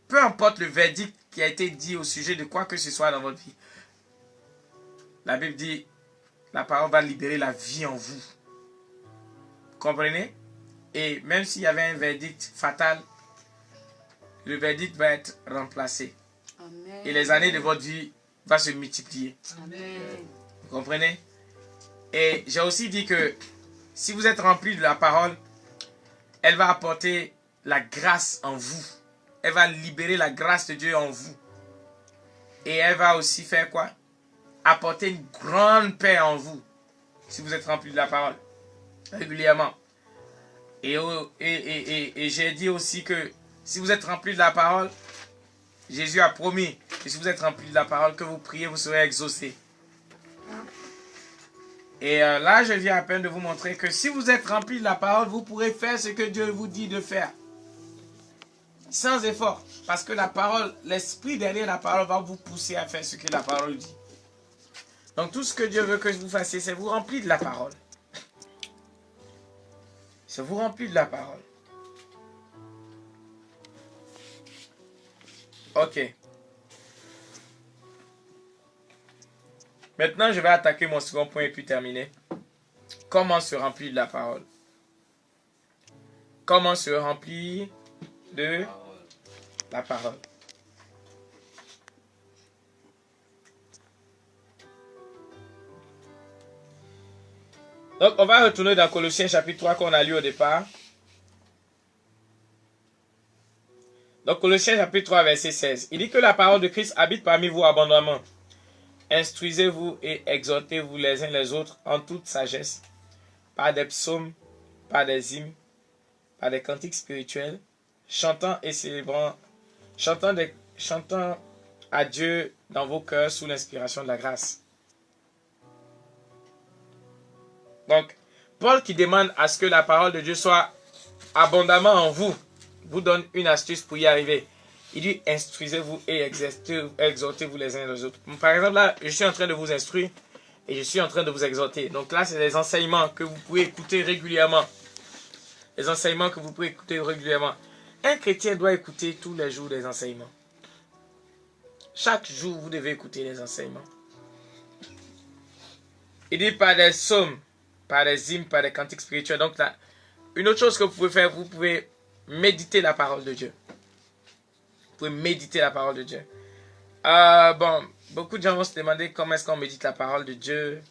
peu importe le verdict qui a été dit au sujet de quoi que ce soit dans votre vie, la Bible dit, la parole va libérer la vie en vous. Vous comprenez? Et même s'il y avait un verdict fatal, le verdict va être remplacé. Amen. Et les années de votre vie vont se multiplier. Amen. Vous comprenez? Et j'ai aussi dit que si vous êtes rempli de la parole, elle va apporter la grâce en vous. Elle va libérer la grâce de Dieu en vous. Et elle va aussi faire quoi? Apporter une grande paix en vous. Si vous êtes rempli de la parole. Régulièrement. Et j'ai dit aussi que si vous êtes rempli de la parole, Jésus a promis que si vous êtes rempli de la parole, que vous priez, vous serez exaucés. Et là, je viens à peine de vous montrer que si vous êtes rempli de la parole, vous pourrez faire ce que Dieu vous dit de faire. Sans effort. Parce que la parole, l'esprit derrière la parole va vous pousser à faire ce que la parole dit. Donc tout ce que Dieu veut que vous fassiez, c'est vous remplir de la parole. C'est vous remplir de la parole. Ok. Maintenant, je vais attaquer mon second point et puis terminer. Comment se remplir de la parole? Comment se remplir de la parole? Donc, on va retourner dans Colossiens chapitre 3 qu'on a lu au départ. Donc, Colossiens chapitre 3, verset 16. Il dit que la parole de Christ habite parmi vous abondamment. Instruisez-vous et exhortez-vous les uns les autres en toute sagesse, par des psaumes, par des hymnes, par des cantiques spirituels, chantant et célébrant, chantant à Dieu dans vos cœurs sous l'inspiration de la grâce. Donc, Paul qui demande à ce que la parole de Dieu soit abondamment en vous, vous donne une astuce pour y arriver. Il dit, instruisez-vous et exhortez-vous les uns les autres. Par exemple, là, je suis en train de vous instruire et je suis en train de vous exhorter. Donc là, c'est des enseignements que vous pouvez écouter régulièrement. Les enseignements que vous pouvez écouter régulièrement. Un chrétien doit écouter tous les jours des enseignements. Chaque jour, vous devez écouter les enseignements. Il dit par des psaumes, par des hymnes, par des cantiques spirituels. Donc là, une autre chose que vous pouvez faire, vous pouvez méditer la parole de Dieu. Vous pouvez méditer la parole de Dieu. Bon, beaucoup de gens vont se demander comment est-ce qu'on médite la parole de Dieu.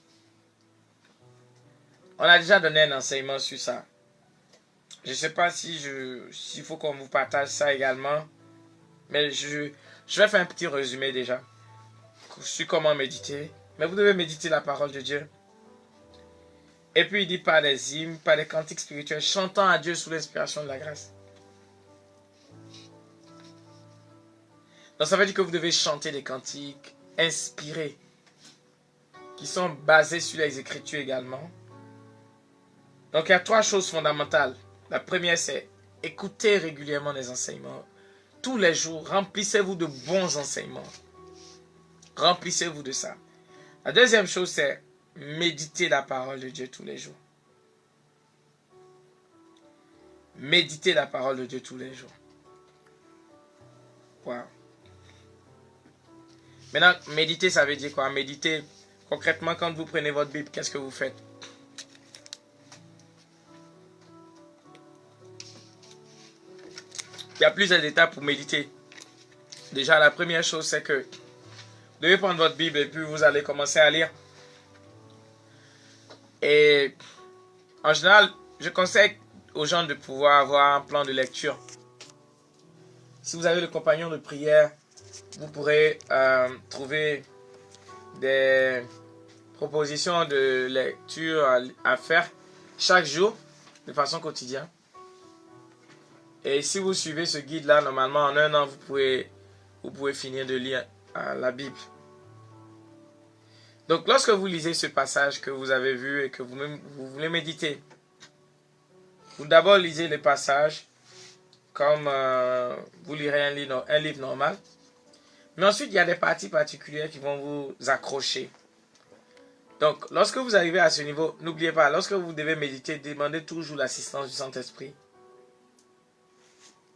On a déjà donné un enseignement sur ça. Je ne sais pas s'il faut qu'on vous partage ça également. Mais je vais faire un petit résumé déjà sur comment méditer. Mais vous devez méditer la parole de Dieu. Et puis il dit par des hymnes, par des cantiques spirituels, chantant à Dieu sous l'inspiration de la grâce. Donc ça veut dire que vous devez chanter des cantiques inspirés, qui sont basés sur les Écritures également. Donc il y a 3 choses fondamentales. La première, c'est écouter régulièrement les enseignements. Tous les jours, remplissez-vous de bons enseignements. Remplissez-vous de ça. La deuxième chose, c'est méditer la parole de Dieu tous les jours. Méditer la parole de Dieu tous les jours. Wow. Maintenant, méditer, ça veut dire quoi? Méditer, concrètement, quand vous prenez votre Bible, qu'est-ce que vous faites? Il y a plusieurs étapes pour méditer. Déjà, la première chose, c'est que vous devez prendre votre Bible et puis vous allez commencer à lire. Et en général, je conseille aux gens de pouvoir avoir un plan de lecture. Si vous avez le compagnon de prière, vous pourrez trouver des propositions de lecture à faire chaque jour de façon quotidienne. Et si vous suivez ce guide-là, normalement en 1 an, vous pouvez finir de lire la Bible. Donc lorsque vous lisez ce passage que vous avez vu et que vous voulez méditer, vous d'abord lisez le passage comme vous lirez un livre normal. Mais ensuite, il y a des parties particulières qui vont vous accrocher. Donc, lorsque vous arrivez à ce niveau, n'oubliez pas, lorsque vous devez méditer, demandez toujours l'assistance du Saint-Esprit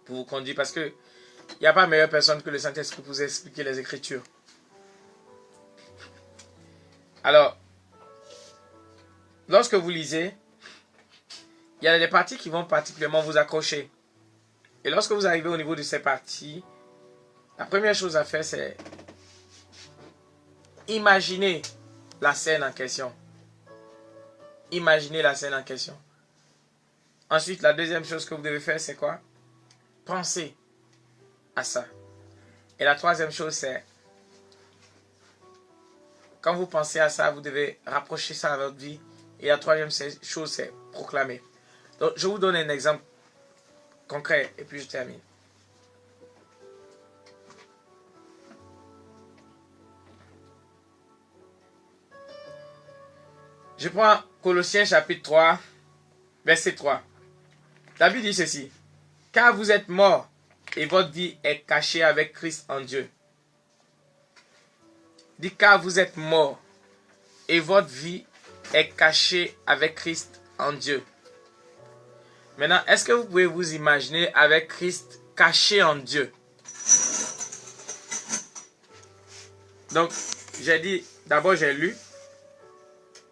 pour vous conduire. Parce que il n'y a pas meilleure personne que le Saint-Esprit pour vous expliquer les Écritures. Alors, lorsque vous lisez, il y a des parties qui vont particulièrement vous accrocher. Et lorsque vous arrivez au niveau de ces parties, la première chose à faire, c'est imaginer la scène en question. Imaginez la scène en question. Ensuite, la deuxième chose que vous devez faire, c'est quoi? Pensez à ça. Et la troisième chose, c'est quand vous pensez à ça, vous devez rapprocher ça à votre vie. Et la troisième chose, c'est proclamer. Donc, je vous donne un exemple concret et puis je termine. Je prends Colossiens chapitre 3, verset 3. La Bible dit ceci. Car vous êtes morts et votre vie est cachée avec Christ en Dieu. Dit car vous êtes morts et votre vie est cachée avec Christ en Dieu. Maintenant, est-ce que vous pouvez vous imaginer avec Christ caché en Dieu? Donc, j'ai dit, d'abord j'ai lu.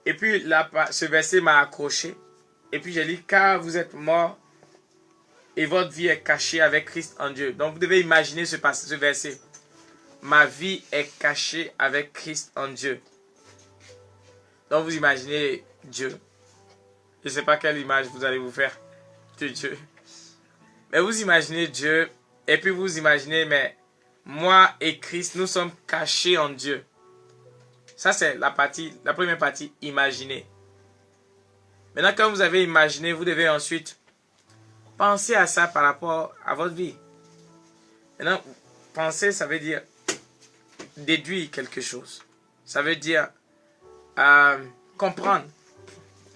Et puis là, ce verset m'a accroché. Et puis j'ai dit, car vous êtes morts et votre vie est cachée avec Christ en Dieu. Donc vous devez imaginer ce verset. Ma vie est cachée avec Christ en Dieu. Donc vous imaginez Dieu. Je ne sais pas quelle image vous allez vous faire de Dieu. Mais vous imaginez Dieu. Et puis vous imaginez, mais moi et Christ, nous sommes cachés en Dieu. Ça, c'est la première partie, imaginer. Maintenant, quand vous avez imaginé, vous devez ensuite penser à ça par rapport à votre vie. Maintenant, penser, ça veut dire déduire quelque chose. Ça veut dire comprendre.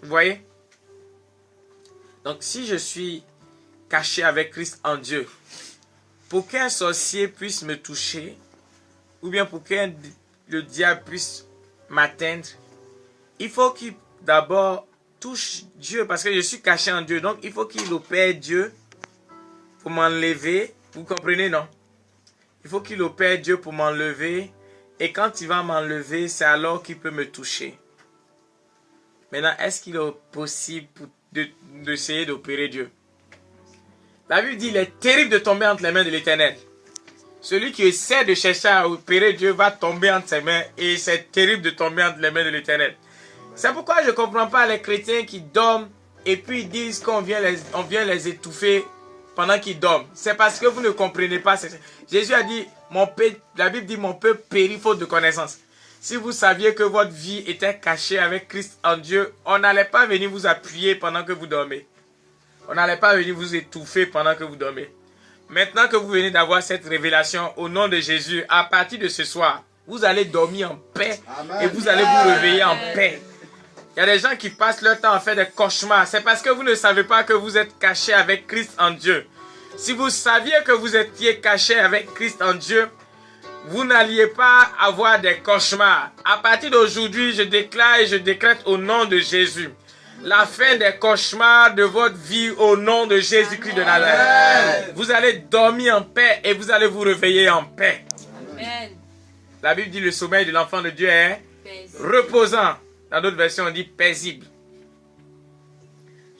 Vous voyez? Donc, si je suis caché avec Christ en Dieu, pour qu'un sorcier puisse me toucher, ou bien pour que le diable puisse m'atteindre, il faut qu'il d'abord touche Dieu, parce que je suis caché en Dieu. Donc, il faut qu'il opère Dieu pour m'enlever. Vous comprenez, non? Il faut qu'il opère Dieu pour m'enlever. Et quand il va m'enlever, c'est alors qu'il peut me toucher. Maintenant, est-ce qu'il est possible d'essayer d'opérer Dieu? La Bible dit, il est terrible de tomber entre les mains de l'Éternel. Celui qui essaie de chercher à opérer Dieu va tomber entre ses mains et c'est terrible de tomber entre les mains de l'Éternel. C'est pourquoi je ne comprends pas les chrétiens qui dorment et puis ils disent qu'on vient les étouffer pendant qu'ils dorment. C'est parce que vous ne comprenez pas. Jésus a dit, la Bible dit, mon peuple périt faute de connaissance. Si vous saviez que votre vie était cachée avec Christ en Dieu, on n'allait pas venir vous appuyer pendant que vous dormez. On n'allait pas venir vous étouffer pendant que vous dormez. Maintenant que vous venez d'avoir cette révélation au nom de Jésus, à partir de ce soir, vous allez dormir en paix. Amen. Et vous allez vous réveiller en paix. Il y a des gens qui passent leur temps à faire des cauchemars. C'est parce que vous ne savez pas que vous êtes caché avec Christ en Dieu. Si vous saviez que vous étiez caché avec Christ en Dieu, vous n'alliez pas avoir des cauchemars. À partir d'aujourd'hui, je déclare et je décrète au nom de Jésus la fin des cauchemars de votre vie au nom de Jésus-Christ de Nazareth. Vous allez dormir en paix et vous allez vous réveiller en paix. Amen. La Bible dit le sommeil de l'enfant de Dieu est reposant. Dans d'autres versions, on dit paisible.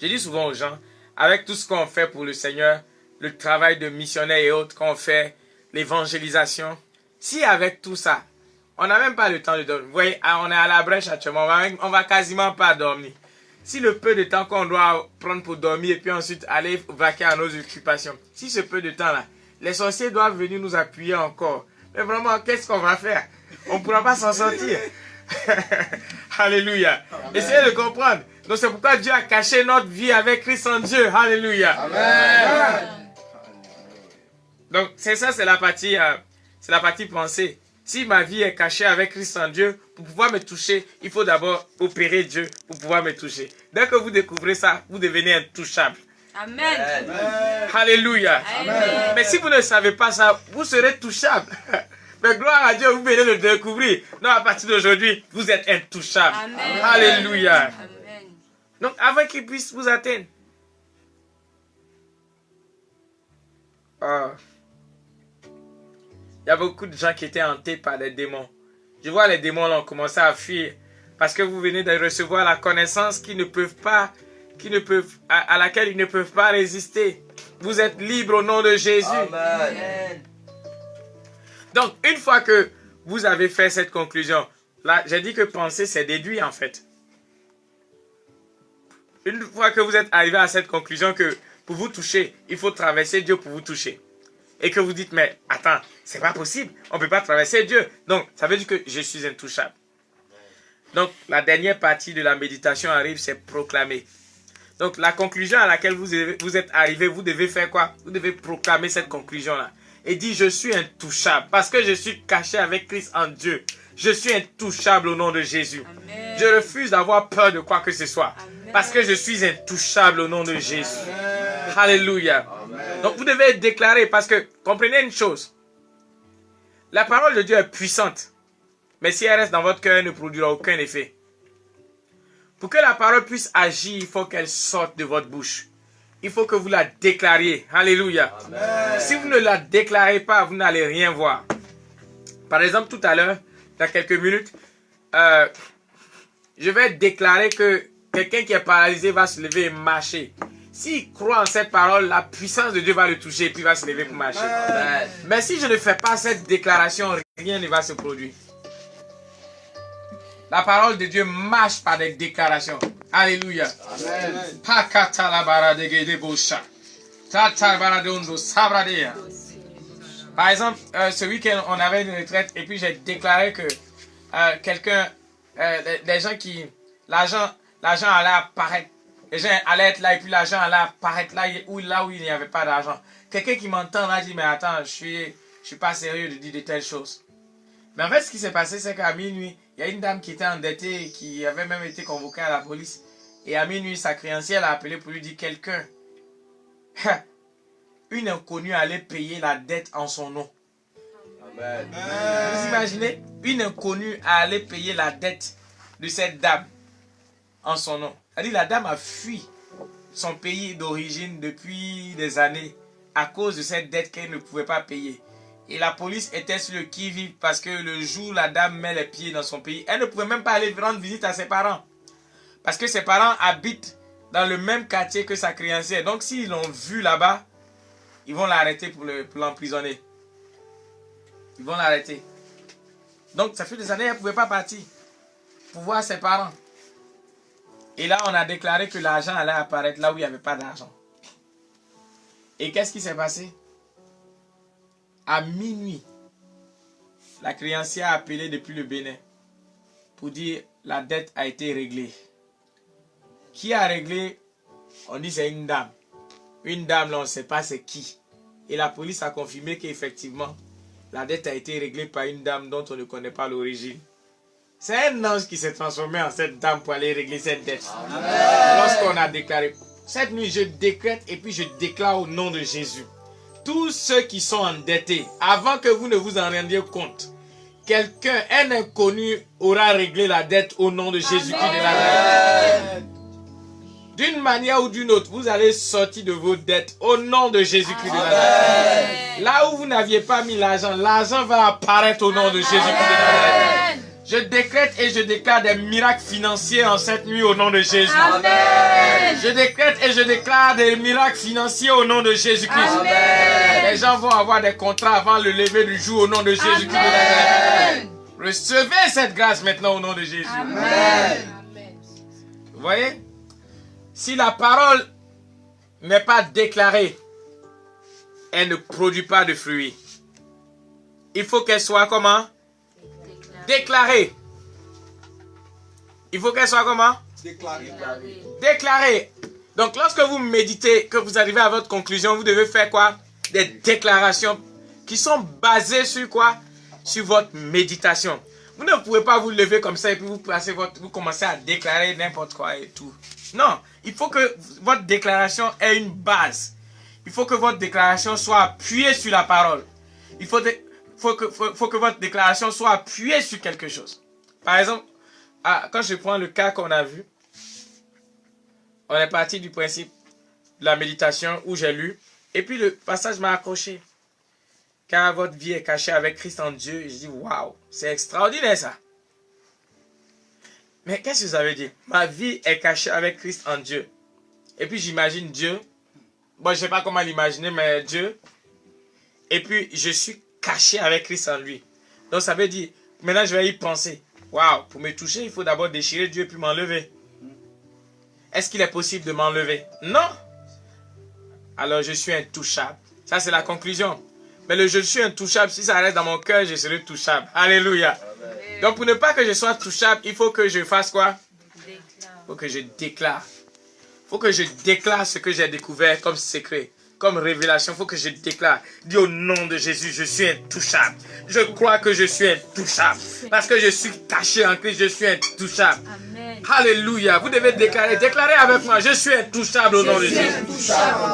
Je dis souvent aux gens, avec tout ce qu'on fait pour le Seigneur, le travail de missionnaire et autres qu'on fait, l'évangélisation, si avec tout ça, on n'a même pas le temps de dormir. Vous voyez, on est à la brèche actuellement, on va quasiment pas dormir. Si le peu de temps qu'on doit prendre pour dormir et puis ensuite aller vaquer à nos occupations, si ce peu de temps-là, les sorciers doivent venir nous appuyer encore. Mais vraiment, qu'est-ce qu'on va faire? On ne pourra pas s'en sortir. Alléluia. Essayez de comprendre. Donc c'est pourquoi Dieu a caché notre vie avec Christ en Dieu. Alléluia. Amen. Donc c'est ça, c'est la partie pensée. Si ma vie est cachée avec Christ en Dieu, pour pouvoir me toucher, il faut d'abord opérer Dieu pour pouvoir me toucher. Dès que vous découvrez ça, vous devenez intouchable. Amen. Alléluia. Amen. Mais si vous ne savez pas ça, vous serez touchable. Mais gloire à Dieu, vous venez de le découvrir. Non, à partir d'aujourd'hui, vous êtes intouchable. Amen. Alléluia. Amen. Donc, avant qu'il puisse vous atteindre. Il y a beaucoup de gens qui étaient hantés par les démons. Je vois les démons là ont commencé à fuir. Parce que vous venez de recevoir la connaissance à laquelle ils ne peuvent pas résister. Vous êtes libre au nom de Jésus. Amen. Donc, une fois que vous avez fait cette conclusion, là, j'ai dit que penser, c'est déduire en fait. Une fois que vous êtes arrivé à cette conclusion que pour vous toucher, il faut traverser Dieu pour vous toucher. Et que vous dites, mais attends, c'est pas possible, on ne peut pas traverser Dieu. Donc, ça veut dire que je suis intouchable. Donc, la dernière partie de la méditation arrive, c'est proclamer. Donc, la conclusion à laquelle vous êtes arrivé, vous devez faire quoi? Vous devez proclamer cette conclusion-là. Et dire, je suis intouchable, parce que je suis caché avec Christ en Dieu. Je suis intouchable au nom de Jésus. Amen. Je refuse d'avoir peur de quoi que ce soit. Amen. Parce que je suis intouchable au nom de Jésus. Amen. Alléluia. Amen. Donc vous devez déclarer, parce que, comprenez une chose. La parole de Dieu est puissante. Mais si elle reste dans votre cœur, elle ne produira aucun effet. Pour que la parole puisse agir, il faut qu'elle sorte de votre bouche. Il faut que vous la déclariez. Alléluia. Amen. Si vous ne la déclarez pas, vous n'allez rien voir. Par exemple, tout à l'heure, dans quelques minutes, je vais déclarer que quelqu'un qui est paralysé va se lever et marcher. S'il croit en cette parole, la puissance de Dieu va le toucher et puis il va se lever pour marcher. Amen. Mais si je ne fais pas cette déclaration, rien ne va se produire. La parole de Dieu marche par des déclarations. Alléluia. Amen. Par exemple, ce week-end, on avait une retraite et puis j'ai déclaré que des gens qui... L'argent allait apparaître. Les gens allaient être là et puis l'argent allait apparaître là où il n'y avait pas d'argent. Quelqu'un qui m'entend m'a dit, mais attends, je suis pas sérieux de dire de telles choses. Mais en fait, ce qui s'est passé, c'est qu'à minuit, il y a une dame qui était endettée, qui avait même été convoquée à la police. Et à minuit, sa créancière l'a appelé pour lui dire quelqu'un. Une inconnue allait payer la dette en son nom. Amen. Vous imaginez? Une inconnue allait payer la dette de cette dame en son nom. C'est-à-dire la dame a fui son pays d'origine depuis des années à cause de cette dette qu'elle ne pouvait pas payer. Et la police était sur le qui-vive parce que le jour où la dame met les pieds dans son pays, elle ne pouvait même pas aller rendre visite à ses parents. Parce que ses parents habitent dans le même quartier que sa créancière. Donc s'ils l'ont vu là-bas, ils vont l'arrêter pour l'emprisonner. Ils vont l'arrêter. Donc, ça fait des années qu'elle ne pouvait pas partir pour voir ses parents. Et là, on a déclaré que l'argent allait apparaître là où il n'y avait pas d'argent. Et qu'est-ce qui s'est passé? À minuit, la créancière a appelé depuis le Bénin pour dire la dette a été réglée. Qui a réglé? On dit c'est une dame. Une dame, là, on ne sait pas c'est qui. Et la police a confirmé qu'effectivement, la dette a été réglée par une dame dont on ne connaît pas l'origine. C'est un ange qui s'est transformé en cette dame pour aller régler cette dette. Lorsqu'on a déclaré, cette nuit, je décrète et puis je déclare au nom de Jésus. Tous ceux qui sont endettés, avant que vous ne vous en rendiez compte, quelqu'un, un inconnu, aura réglé la dette au nom de Jésus-Christ de Nazareth. D'une manière ou d'une autre, vous allez sortir de vos dettes au nom de Jésus-Christ de Nazareth. Là où vous n'aviez pas mis l'argent, l'argent va apparaître au nom de Jésus-Christ de Nazareth. Je décrète et je déclare des miracles financiers en cette nuit au nom de Jésus. Amen. Je décrète et je déclare des miracles financiers au nom de Jésus-Christ. Les gens vont avoir des contrats avant le lever du jour au nom de Jésus-Christ de Nazareth. Recevez cette grâce maintenant au nom de Jésus. Amen. Vous voyez? Si la parole n'est pas déclarée, elle ne produit pas de fruits. Il faut qu'elle soit comment? Déclarée. Il faut qu'elle soit comment? Déclarée. Donc lorsque vous méditez, que vous arrivez à votre conclusion, vous devez faire quoi? Des déclarations qui sont basées sur quoi? Sur votre méditation. Vous ne pouvez pas vous lever comme ça et puis vous commencez à déclarer n'importe quoi et tout. Non, il faut que votre déclaration ait une base. Il faut que votre déclaration soit appuyée sur la parole. Il faut que votre déclaration soit appuyée sur quelque chose. Par exemple, quand je prends le cas qu'on a vu, on est parti du principe de la méditation où j'ai lu, et puis le passage m'a accroché. Car votre vie est cachée avec Christ en Dieu. Je dis, waouh, c'est extraordinaire ça. Mais qu'est-ce que ça veut dire? Ma vie est cachée avec Christ en Dieu. Et puis j'imagine Dieu. Bon, je ne sais pas comment l'imaginer, mais Dieu. Et puis je suis caché avec Christ en lui. Donc ça veut dire, maintenant je vais y penser. Waouh, pour me toucher, il faut d'abord déchirer Dieu puis m'enlever. Est-ce qu'il est possible de m'enlever? Non. Alors je suis intouchable. Ça c'est la conclusion. Mais le je suis intouchable, si ça reste dans mon cœur, je serai touchable. Alléluia. Amen. Donc pour ne pas que je sois touchable, il faut que je fasse quoi? Il faut que je déclare. Il faut que je déclare ce que j'ai découvert comme secret, comme révélation. Il faut que je déclare. Dis au nom de Jésus, je suis intouchable. Je crois que je suis intouchable. Parce que je suis caché en Christ, je suis intouchable. Amen. Alléluia. Vous devez déclarer. Déclarez avec moi, je suis intouchable au nom de Jésus.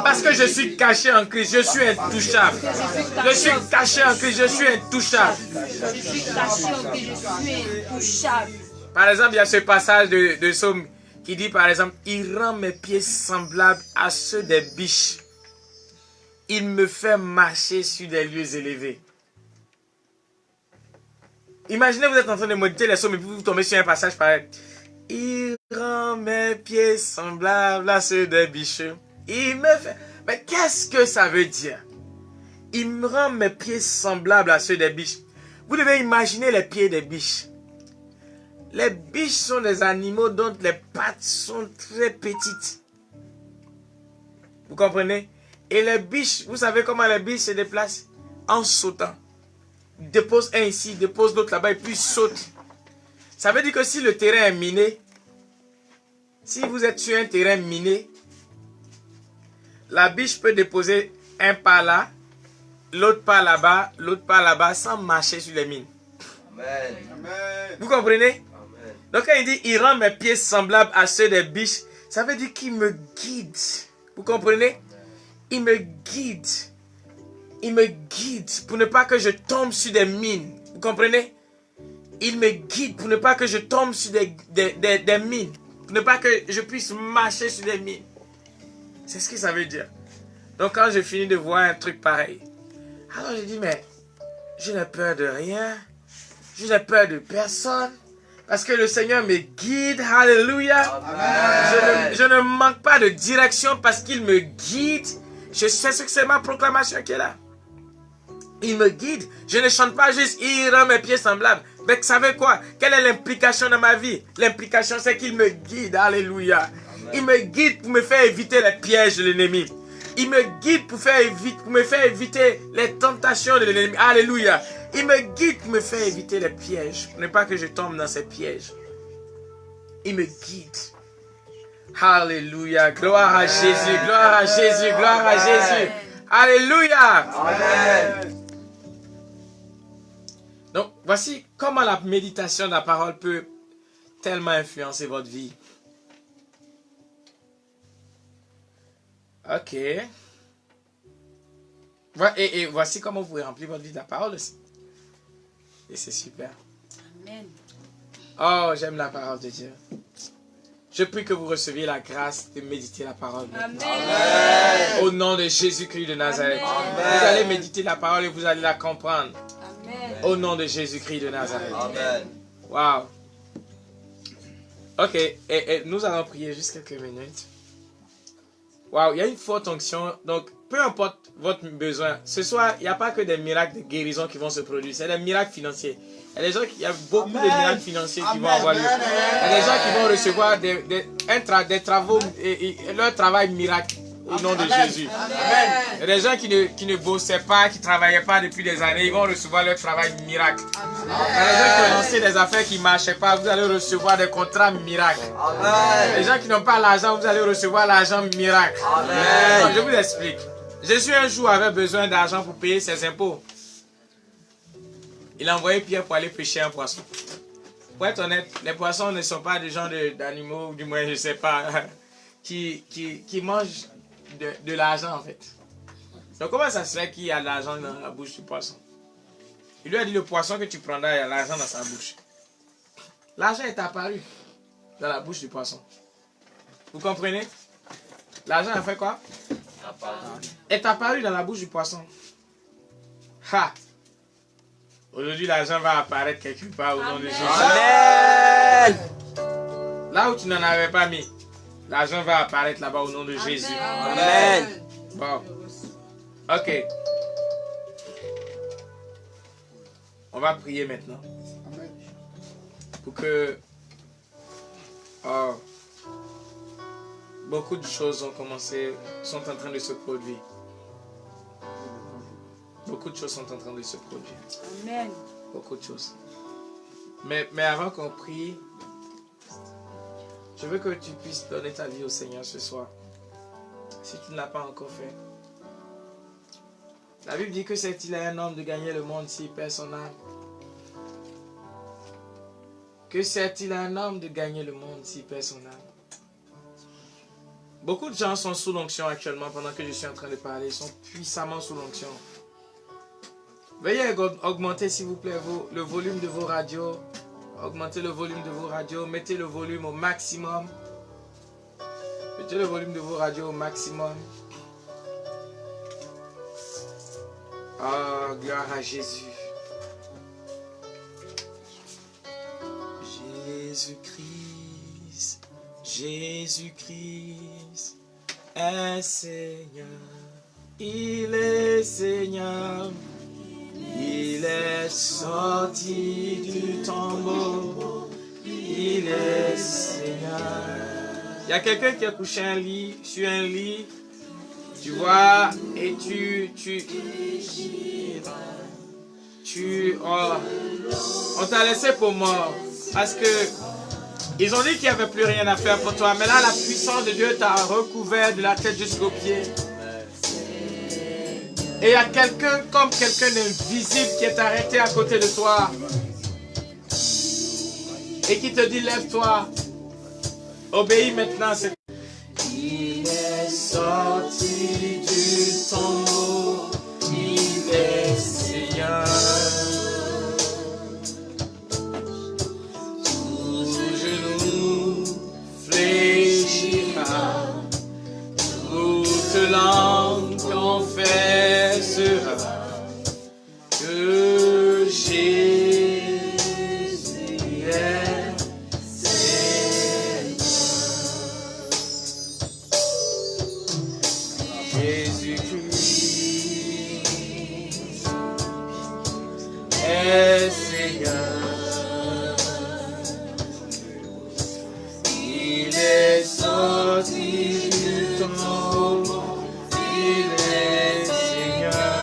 Parce que je suis caché en Christ, je suis intouchable. Je suis caché en Christ, je suis intouchable. Je suis caché en Christ, je suis intouchable. Par exemple, il y a ce passage de Psaume qui dit par exemple, il rend mes pieds semblables à ceux des biches. Il me fait marcher sur des lieux élevés. Imaginez, vous êtes en train de méditer les psaumes et puis vous tombez sur un passage pareil. Il rend mes pieds semblables à ceux des biches. Il me fait... Mais qu'est-ce que ça veut dire? Il me rend mes pieds semblables à ceux des biches. Vous devez imaginer les pieds des biches. Les biches sont des animaux dont les pattes sont très petites. Vous comprenez? Et les biches, vous savez comment les biches se déplacent? En sautant. Ils déposent un ici, ils déposent l'autre là-bas et puis ils sautent. Ça veut dire que si le terrain est miné, si vous êtes sur un terrain miné, la biche peut déposer un pas là, l'autre pas là-bas, l'autre pas là-bas, sans marcher sur les mines. Amen. Vous comprenez? Amen. Donc quand il dit, il rend mes pieds semblables à ceux des biches, ça veut dire qu'il me guide. Vous comprenez? Il me guide. Il me guide pour ne pas que je tombe sur des mines. Vous comprenez? Il me guide pour ne pas que je tombe sur des mines. Pour ne pas que je puisse marcher sur des mines. C'est ce que ça veut dire. Donc quand je finis de voir un truc pareil, alors je dis, mais je n'ai peur de rien. Je n'ai peur de personne. Parce que le Seigneur me guide. Alléluia. Je ne manque pas de direction parce qu'il me guide. Je sais ce que c'est ma proclamation qui est là. Il me guide. Je ne chante pas juste « Il rend mes pieds semblables ». Mais vous savez quoi? Quelle est l'implication dans ma vie? L'implication, c'est qu'il me guide. Alléluia. Amen. Il me guide pour me faire éviter les pièges de l'ennemi. Il me guide pour me faire éviter les tentations de l'ennemi. Alléluia. Il me guide pour me faire éviter les pièges. Pour ne pas que je tombe dans ces pièges. Il me guide. Alléluia. Gloire à Jésus. Gloire à Jésus. Gloire à Jésus. Alléluia. Amen. Donc, voici comment la méditation de la parole peut tellement influencer votre vie. Ok. Et voici comment vous pouvez remplir votre vie de la parole aussi. Et c'est super. Amen. Oh, j'aime la parole de Dieu. Je prie que vous receviez la grâce de méditer la parole. Amen. Amen. Au nom de Jésus-Christ de Nazareth. Amen. Vous allez méditer la parole et vous allez la comprendre. Amen. Au nom de Jésus-Christ de Nazareth. Amen. Wow. Ok, et nous allons prier juste quelques minutes. Wow, il y a une forte onction. Donc, peu importe votre besoin, ce soir, il n'y a pas que des miracles de guérison qui vont se produire. C'est des miracles financiers. Il y a beaucoup de miracles financiers qui vont avoir lieu. Il y a des gens qui vont recevoir des travaux et leur travail miracle au nom de Jésus. Amen. Il y a des gens qui ne bossaient pas, qui ne travaillaient pas depuis des années, ils vont recevoir leur travail miracle. Il y a des gens qui ont lancé des affaires qui ne marchaient pas, vous allez recevoir des contrats miracles. Amen. Les gens qui n'ont pas l'argent, vous allez recevoir l'argent miracle. Amen. Donc, je vous explique. Jésus un jour avait besoin d'argent pour payer ses impôts. Il a envoyé Pierre pour aller pêcher un poisson. Pour être honnête, les poissons ne sont pas des gens d'animaux, du moins je ne sais pas, qui mangent de l'argent en fait. Donc comment ça se fait qu'il y a de l'argent dans la bouche du poisson? Il lui a dit le poisson que tu prendras, il y a l'argent dans sa bouche. L'argent est apparu dans la bouche du poisson. Vous comprenez? L'argent a fait quoi? Est apparu dans la bouche du poisson. Ha! Aujourd'hui, l'argent va apparaître quelque part au nom de Jésus. Amen. Là où tu n'en avais pas mis, l'argent va apparaître là-bas au nom de Jésus. Amen. Bon. Ok. On va prier maintenant. Pour que beaucoup de choses sont en train de se produire. Beaucoup de choses sont en train de se produire. Amen. Beaucoup de choses. Mais avant qu'on prie, je veux que tu puisses donner ta vie au Seigneur ce soir. Si tu ne l'as pas encore fait. La Bible dit que c'est-il à un homme de gagner le monde s'il perd son âme? Que sert-il à un homme de gagner le monde s'il perd son âme? Beaucoup de gens sont sous l'onction actuellement pendant que je suis en train de parler. Ils sont puissamment sous l'onction. Veuillez augmenter s'il vous plaît le volume de vos radios. Augmentez le volume de vos radios. Mettez le volume au maximum. Mettez le volume de vos radios au maximum. Oh, gloire à Jésus. Jésus-Christ, Jésus-Christ est Seigneur. Il est Seigneur. Il est sorti du tombeau. Il est Seigneur. Il y a quelqu'un qui a couché sur un lit. Tu vois, et on t'a laissé pour mort. Parce que ils ont dit qu'il n'y avait plus rien à faire pour toi. Mais là, la puissance de Dieu t'a recouvert de la tête jusqu'aux pieds. Et il y a quelqu'un d'invisible qui est arrêté à côté de toi. Et qui te dit, lève-toi. Obéis maintenant. Il est sorti du tombeau. Il est Seigneur. Tout genou fléchira. Toute langue confessera que Jésus est Seigneur. Jésus-Christ sorti du tombeau, il est Seigneur.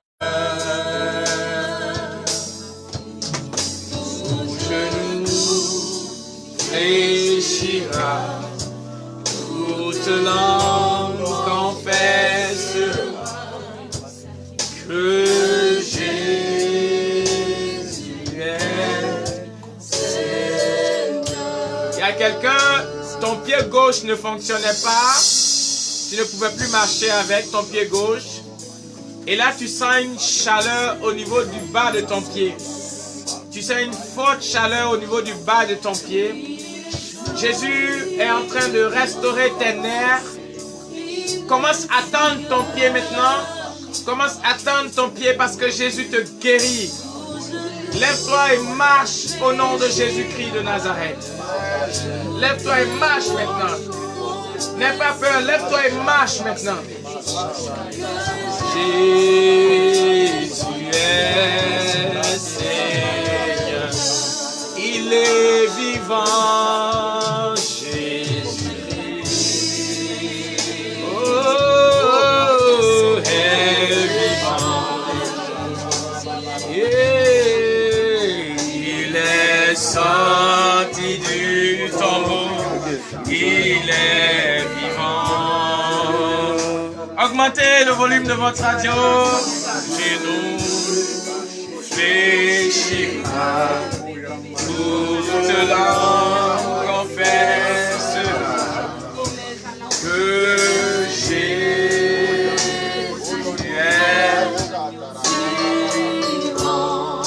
Tout genou fléchira, toute langue confessera que Jésus est Seigneur. Il y a quelqu'un, ton pied gauche ne fonctionnait pas, tu ne pouvais plus marcher avec ton pied gauche. Et là, tu sens une chaleur au niveau du bas de ton pied. Tu sens une forte chaleur au niveau du bas de ton pied. Jésus est en train de restaurer tes nerfs. Commence à tendre ton pied maintenant. Commence à tendre ton pied parce que Jésus te guérit. Lève-toi et marche au nom de Jésus-Christ de Nazareth. Lève-toi et marche maintenant. N'aie pas peur, lève-toi et marche maintenant. Jésus est Seigneur. Il est vivant. Jésus. Oh, est vivant. Il est sorti du tombeau. Il est vivant. Augmentez le volume de votre radio. Genou fléchira, toute langue confessera que Jésus est vivant.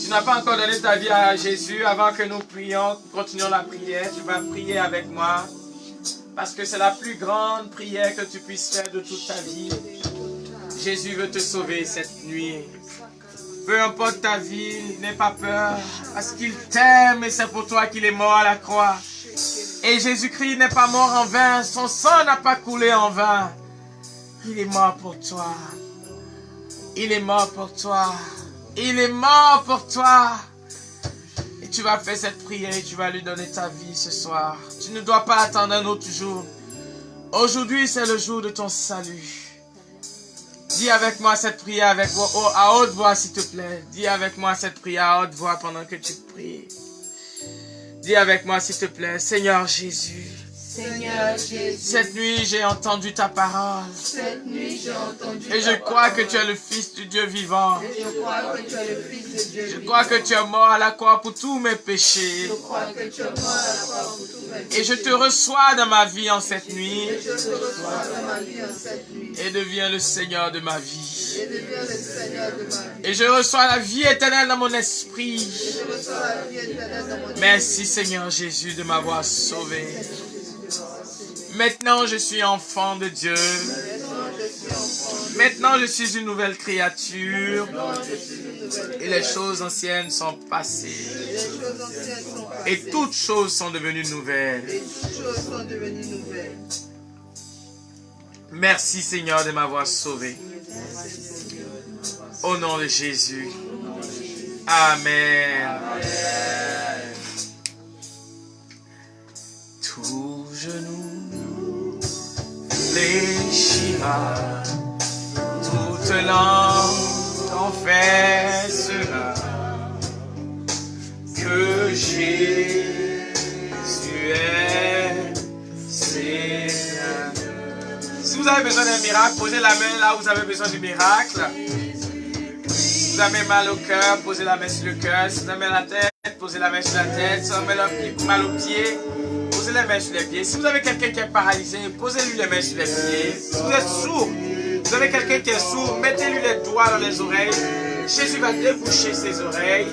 Tu n'as pas encore donné ta vie à Jésus. Avant que nous prions, continuons la prière. Tu vas prier avec moi. Parce que c'est la plus grande prière que tu puisses faire de toute ta vie. Jésus veut te sauver cette nuit. Peu importe ta vie, n'aie pas peur. Parce qu'il t'aime et c'est pour toi qu'il est mort à la croix. Et Jésus-Christ n'est pas mort en vain. Son sang n'a pas coulé en vain. Il est mort pour toi. Il est mort pour toi. Il est mort pour toi. Et tu vas faire cette prière et tu vas lui donner ta vie ce soir. Tu ne dois pas attendre un autre jour. Aujourd'hui, c'est le jour de ton salut. Dis avec moi cette prière à haute voix, s'il te plaît. Dis avec moi cette prière à haute voix pendant que tu pries. Dis avec moi, s'il te plaît. Seigneur Jésus. Seigneur Jésus, Cette nuit, j'ai entendu ta parole. cette nuit j'ai entendu Et je crois que tu es le Fils du Dieu vivant. Et je crois que tu es le Fils de Dieu Je vivant. crois que tu es mort à la croix pour tous mes péchés. Je crois que tu es mort à la croix pour tous mes péchés. Et je te reçois dans ma vie en cette nuit. Et je te reçois dans ma vie en cette nuit. Et deviens le Seigneur de ma vie. Et deviens le Seigneur de ma vie. Et je reçois la vie éternelle dans mon esprit. Et je reçois la vie éternelle dans mon esprit. Merci Seigneur Jésus de m'avoir sauvé. Maintenant je suis enfant de Dieu. Maintenant je suis une nouvelle créature. Et les choses anciennes sont passées. Les choses anciennes sont passées. Et toutes choses sont devenues nouvelles. Et toutes choses sont devenues nouvelles. Merci Seigneur de m'avoir sauvé. Au nom de Jésus. Amen. Tout genou fléchira, toute langue confessera que Jésus est Seigneur. Si vous avez besoin d'un miracle, posez la main là où vous avez besoin du miracle. Si vous avez mal au cœur, posez la main sur le cœur. Si vous avez mal à la tête, posez la main sur la tête. Si vous avez mal aux pieds, posez les mains sur les pieds. Si vous avez quelqu'un qui est paralysé, posez-lui les mains sur les pieds. Si vous êtes sourd, vous avez quelqu'un qui est sourd, mettez-lui les doigts dans les oreilles. Jésus va déboucher ses oreilles.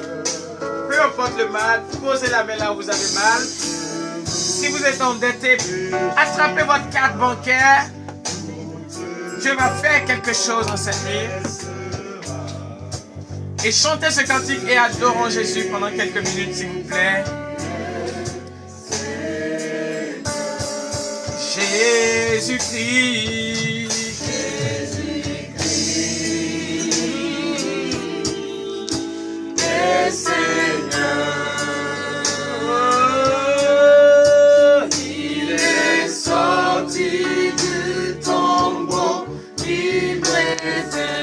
Peu importe le mal, posez la main là où vous avez mal. Si vous êtes endetté, attrapez votre carte bancaire. Dieu va faire quelque chose en cette nuit. Et chantez ce cantique et adorons Jésus pendant quelques minutes, s'il vous plaît. Jésus-Christ, est Seigneur. Père.